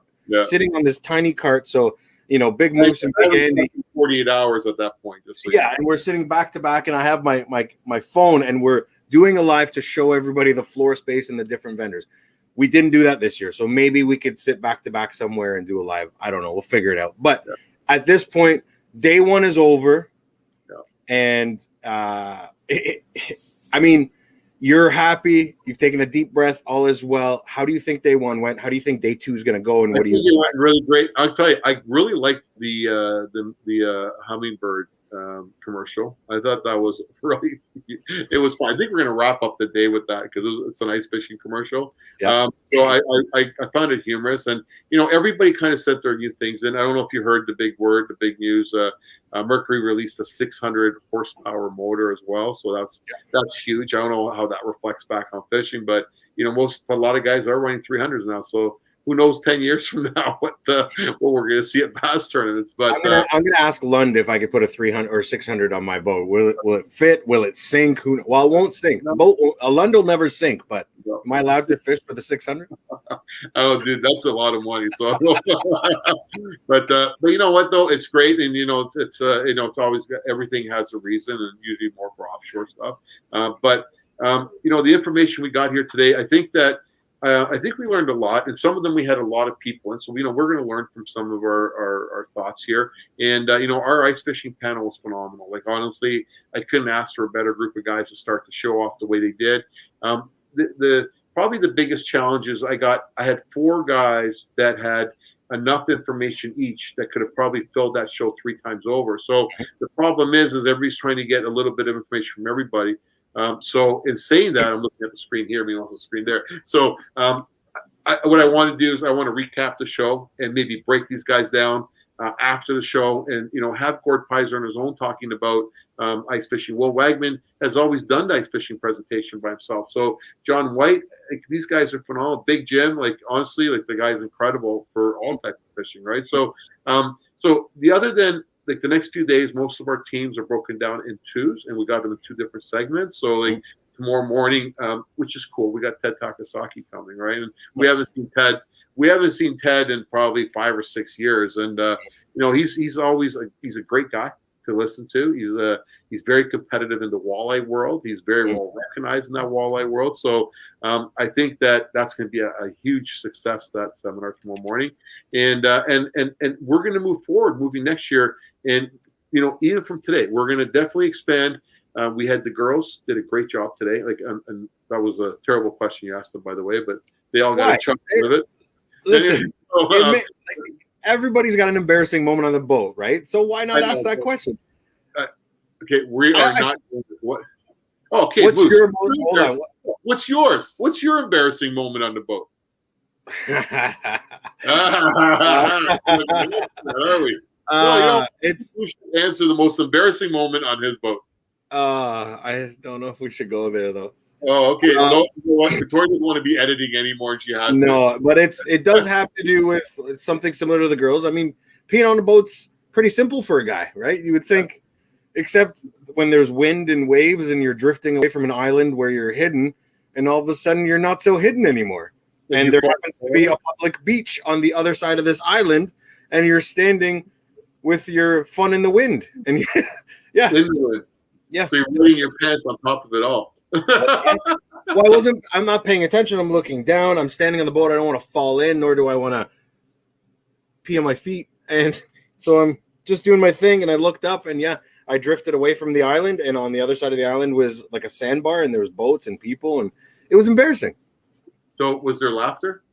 sitting on this tiny cart. So, Big Moose and Big Andy. 48 hours at that point. And we're sitting back to back and I have my phone and we're doing a live to show everybody the floor space and the different vendors. We didn't do that this year. So maybe we could sit back to back somewhere and do a live. I don't know. We'll figure it out. But at this point, day one is over. And you're happy. You've taken a deep breath. All is well. How do you think day one went? How do you think day two is going to go? And what do you think? It went really great. I'll tell you, I really liked the hummingbird commercial. I thought that was really, it was fun. I think we're going to wrap up the day with that because it's an ice fishing commercial. So I found it humorous, and everybody kind of said their new things. And I don't know if you heard the big news. Mercury released a 600 horsepower motor as well, so that's huge. I don't know how that reflects back on fishing, but a lot of guys are running 300s now. So who knows 10 years from now what we're going to see at bass tournaments. But I'm gonna ask Lund if I could put a 300 or 600 on my boat. Will it fit? Will it sink? Well, it won't sink. A Lund will never sink. But am I allowed to fish with a 600? Oh, dude, that's a lot of money. So, but you know what though? It's great, and it's always everything has a reason, and usually more for offshore stuff. But the information we got here today, I think we learned a lot, and some of them we had a lot of people, and so we're going to learn from some of our thoughts here. And our ice fishing panel was phenomenal. Like honestly, I couldn't ask for a better group of guys to start the show off the way they did. Probably the biggest challenges I had 4 guys that had enough information each that could have probably filled that show 3 times over. So the problem is everybody's trying to get a little bit of information from everybody. So in saying that, I'm looking at the screen here, meanwhile the screen there. So what I want to do is I want to recap the show and maybe break these guys down after the show, and have Gord Pizer on his own talking about ice fishing. Will Wagman has always done the ice fishing presentation by himself. So John White, these guys are phenomenal. Big Jim, honestly, the guy's incredible for all types of fishing, right? So so the other than the next few days, most of our teams are broken down in 2s, and we got them in 2 different segments. So tomorrow morning, which is cool, we got Ted Takasaki coming, right? And we haven't seen Ted in probably 5 or 6 years, and he's always he's a great guy to listen to. He's very competitive in the walleye world. He's very well recognized in that walleye world. So I think that's going to be a huge success, that seminar tomorrow morning, and we're going to move forward, moving next year, and even from today, we're going to definitely expand. We had the girls did a great job today. And that was a terrible question you asked them, by the way, but they all got a chuckle with it. Listen, everybody's got an embarrassing moment on the boat, right? So why not ask that question? Okay, we are not. What? Oh, okay. What's your moment? What's yours? What's your embarrassing moment on the boat? Are we? We should answer the most embarrassing moment on his boat. I don't know if we should go there though. Oh, okay. Victoria doesn't want to be editing anymore. She has no, but it does have to do with something similar to the girls. I mean, peeing on the boat's pretty simple for a guy, right? You would think, except when there's wind and waves and you're drifting away from an island where you're hidden, and all of a sudden you're not so hidden anymore. And there happens to be a public beach on the other side of this island, and you're standing with your fun in the wind. And yeah. So you're wearing your pants on top of it all. Well, I'm not paying attention. I'm looking down. I'm standing on the boat. I don't want to fall in, nor do I want to pee on my feet. And so I'm just doing my thing. And I looked up, and I drifted away from the island. And on the other side of the island was like a sandbar, and there was boats and people, and it was embarrassing. So was there laughter?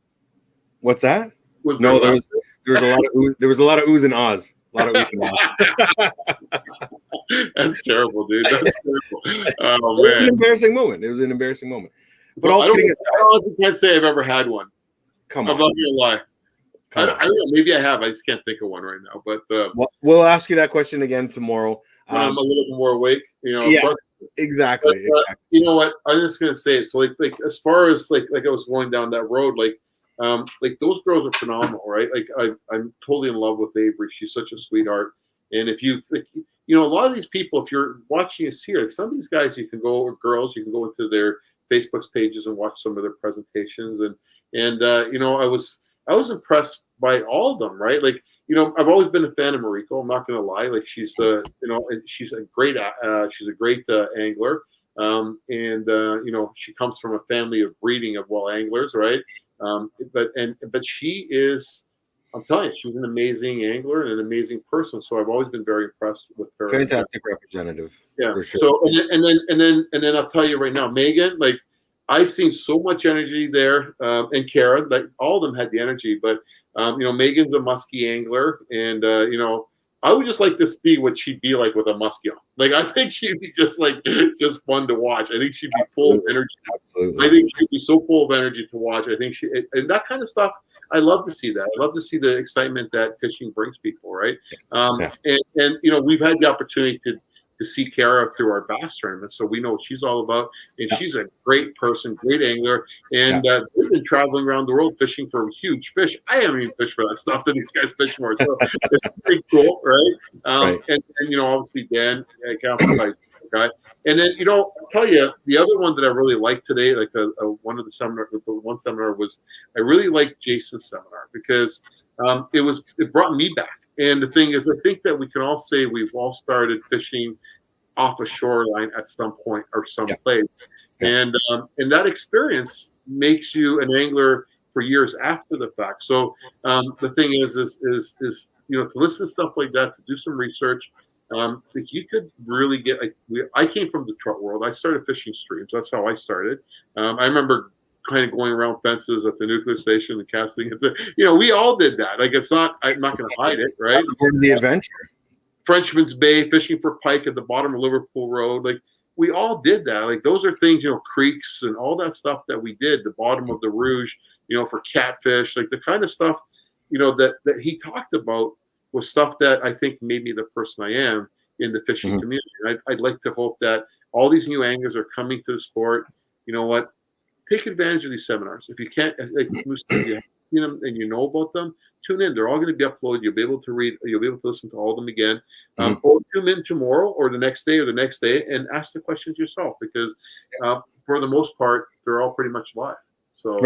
What's that? There was a lot of oohs and ahs. A lot of oohs and ahs. That's terrible, dude. That's terrible. Oh man, it was an embarrassing moment. It was an embarrassing moment. But I honestly can't say I've ever had one. Come on, I'm not gonna lie. I don't know. Maybe I have. I just can't think of one right now. But we'll ask you that question again tomorrow. When I'm a little bit more awake. Exactly. You know what? I'm just gonna say it. So like as far as like I was going down that road, like those girls are phenomenal, right? Like I'm totally in love with Avery. She's such a sweetheart. And if you, like, you know, a lot of these people, if you're watching us here, like some of these guys, you can go, or girls, you can go into their Facebook pages and watch some of their presentations. And you know, I was impressed by all of them, right? Like, you know, I've always been a fan of Mariko. I'm not going to lie. Like she's, you know, she's a great angler. You know, she comes from a family of breeding of well anglers, right? But she is, I'm telling you, she's an amazing angler and an amazing person. So I've always been very impressed with her. Fantastic representative. Yeah. For sure. So and then I'll tell you right now, Megan, like I've seen so much energy there, and Kara, like all of them had the energy, but you know, Megan's a muskie angler, and you know, I would just like to see what she'd be like with a muskie on. Like I think she'd be just fun to watch. I think she'd be full of energy. Absolutely. I think she'd be so full of energy to watch. I think and that kind of stuff. I love to see that. I love to see the excitement that fishing brings people, right? And you know, we've had the opportunity to see Kara through our bass tournament, so we know what she's all about. And she's a great person, great angler, and we've been traveling around the world fishing for huge fish. I haven't even fished for that stuff that these guys fish for, so it's pretty cool, right? And you know, obviously Dan, guy. And then, you know, I'll tell you, the other one that I really liked today, like one seminar was, I really liked Jason's seminar because it brought me back. And the thing is, I think that we can all say we've all started fishing off a shoreline at some point or some place. And that experience makes you an angler for years after the fact. So the thing is, you know, to listen to stuff like that, to do some research, like you could really get, like, I came from the trout world. I started fishing streams. That's how I started. I remember kind of going around fences at the nuclear station and casting it. You know, we all did that. Like, it's not, I'm not going to hide it, right? Part of the adventure. Frenchman's Bay, fishing for pike at the bottom of Liverpool Road. Like, we all did that. Like, those are things, you know, creeks and all that stuff that we did. The bottom of the Rouge, you know, for catfish, like the kind of stuff, you know, that he talked about was stuff that I think made me the person I am in the fishing community. I'd like to hope that all these new anglers are coming to the sport. You know what? Take advantage of these seminars. If you can't, like you see them and you know about them, tune in. They're all going to be uploaded. You'll be able to read. You'll be able to listen to all of them again. Or tune in tomorrow or the next day and ask the questions yourself, because for the most part, they're all pretty much live. So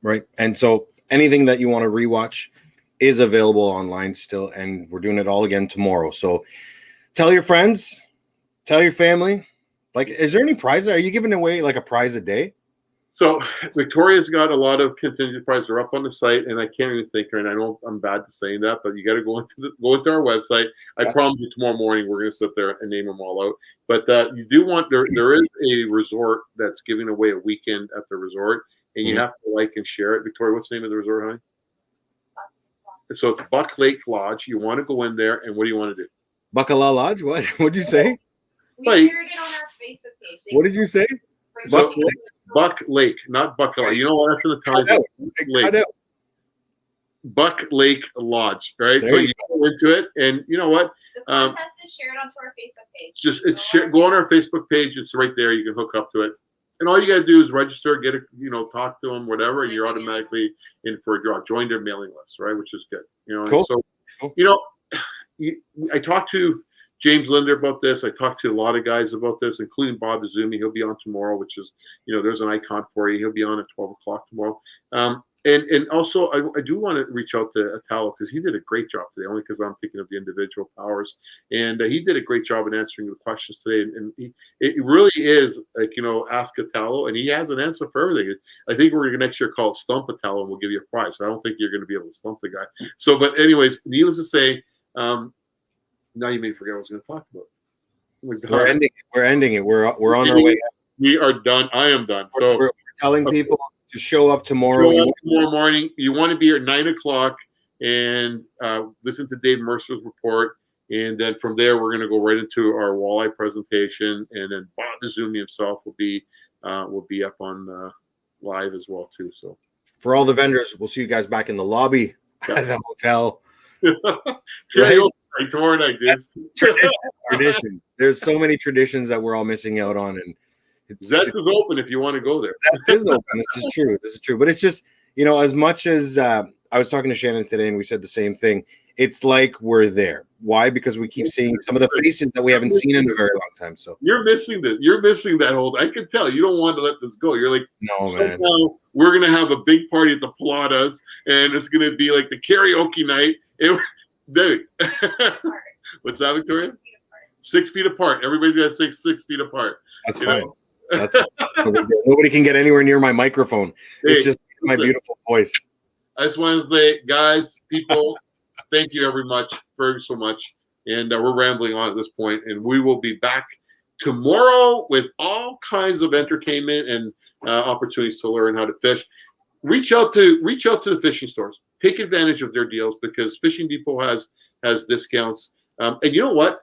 right. And so anything that you want to rewatch is available online still, and we're doing it all again tomorrow. So tell your friends, tell your family. Like, is there any prizes? Are you giving away like a prize a day? So Victoria's got a lot of contingent prizes. They're up on the site, and I can't even think. And I know I'm bad to saying that, but you got to go into our website. I promise you, tomorrow morning we're going to sit there and name them all out. But you do want there is a resort that's giving away a weekend at the resort, and you have to like and share it. Victoria, what's the name of the resort, honey? So it's Buck Lake Lodge. You want to go in there, and what do you want to do? Bacala Lodge? What? What'd you say? We shared it on our Facebook page. What did you say? Buck Lake, not Buckeye. You know what? That's an Italian lake. Buck Lake Lodge, right? So you go into it, and you know what? The contest is shared onto our Facebook page. Go on our Facebook page. It's right there. You can hook up to it, and all you got to do is register, get a, you know, talk to them, whatever, and you're automatically in for a draw. Join their mailing list, right? Which is good. You know, cool. So you know, I talked to James Linder about this. I talked to a lot of guys about this, including Bob Izumi. He'll be on tomorrow, which is, you know, there's an icon for you. He'll be on at 12 o'clock tomorrow. And also, I do want to reach out to Italo, because he did a great job today, only because I'm thinking of the individual powers. And he did a great job in answering the questions today. And it really is like, you know, ask Italo, and he has an answer for everything. I think we're going to next year call it Stump Italo, and we'll give you a prize. I don't think you're going to be able to stump the guy. So, but anyways, needless to say, now you may forget what I was going to talk about. We're ending it. We're on our way. We are done. I am done. So we're telling people to show up tomorrow. Tomorrow morning. You want to be here at 9 o'clock and listen to Dave Mercer's report. And then from there, we're going to go right into our walleye presentation. And then Bob Izumi himself will be up on live as well too. So for all the vendors, we'll see you guys back in the lobby at the hotel. Tomorrow night, dude. Tradition. There's so many traditions that we're all missing out on, and Zets is open if you want to go there. Zets is open. This is true. But it's just, you know, as much as I was talking to Shannon today and we said the same thing, it's like we're there. Why? Because we keep seeing some of the faces that we haven't seen in a very long time. So you're missing this. You're missing that whole. I can tell you don't want to let this go. You're like, no, man. We're gonna have a big party at the Pilates, and it's gonna be like the karaoke night. Dude, what's that, Victoria? 6 feet apart. Everybody's got 6 feet apart. That's fine. That's fine. Nobody can get anywhere near my microphone. It's just my beautiful voice. I just want to say, guys, people, thank you very so much. And we're rambling on at this point, and we will be back tomorrow with all kinds of entertainment and opportunities to learn how to fish. Reach out to the fishing stores. Take advantage of their deals because Fishing Depot has discounts. And you know what?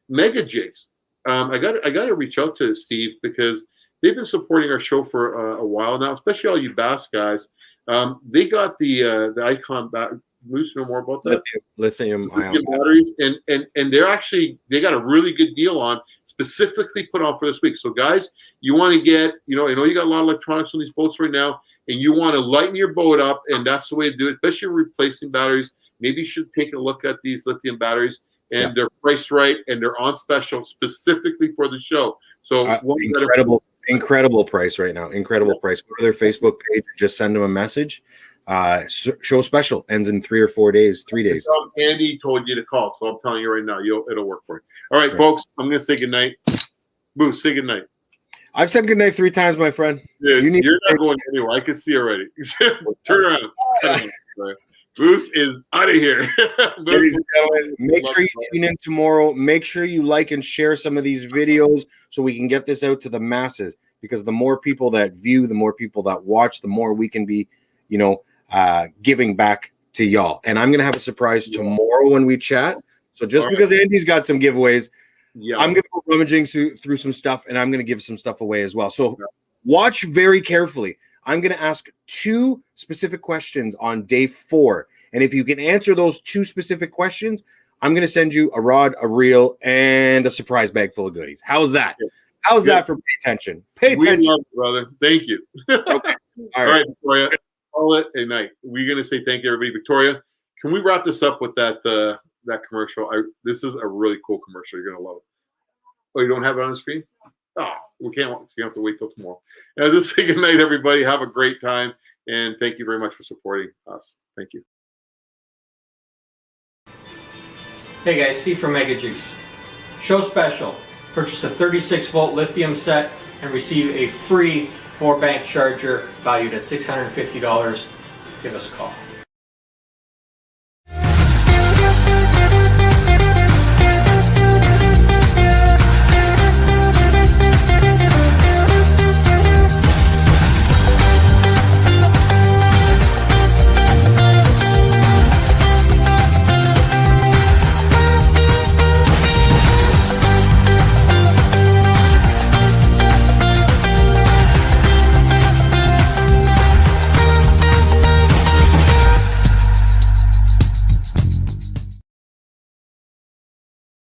Mega Jigs. I got to reach out to Steve because they've been supporting our show for a while now, especially all you bass guys. They got the Icon Moose, know more about that? Lithium batteries, and they got a really good deal on, specifically put on for this week. So guys, you want to get, I know you got a lot of electronics on these boats right now, and you want to lighten your boat up, and that's the way to do it, especially replacing batteries. Maybe you should take a look at these lithium batteries, and they're priced right, and they're on special specifically for the show. So incredible price right now. Incredible price. Go to their Facebook page, just send them a message. Show special ends in 3 or 4 days, 3 days. Andy told you to call, so I'm telling you right now, it'll work for you. All right, folks, I'm going to say goodnight. Boo, say goodnight. I've said goodnight 3 times, my friend. Dude, you're not going anywhere. I can see already. Turn around. Bruce is out of here. Ladies and gentlemen, make sure you tune in tomorrow. Make sure you like and share some of these videos so we can get this out to the masses, because the more people that view, the more people that watch, the more we can be, giving back to y'all. And I'm going to have a surprise tomorrow when we chat. So just because Andy's got some giveaways, I'm going to go rummaging through some stuff, and I'm going to give some stuff away as well. So watch very carefully. I'm going to ask 2 specific questions on day 4. And if you can answer those 2 specific questions, I'm going to send you a rod, a reel, and a surprise bag full of goodies. How's that? How's that for pay attention? Pay attention. We love it, brother. Thank you. Okay. All right, Victoria. Call it a night. We're going to say thank you, everybody. Victoria, can we wrap this up with that commercial? This is a really cool commercial. You're going to love it. Oh, you don't have it on the screen? Oh, we can't. You have to wait till tomorrow. And I'll just say good night, everybody. Have a great time. And thank you very much for supporting us. Thank you. Hey guys, Steve from Mega Juice. Show special. Purchase a 36-volt lithium set and receive a free 4-bank charger valued at $650. Give us a call.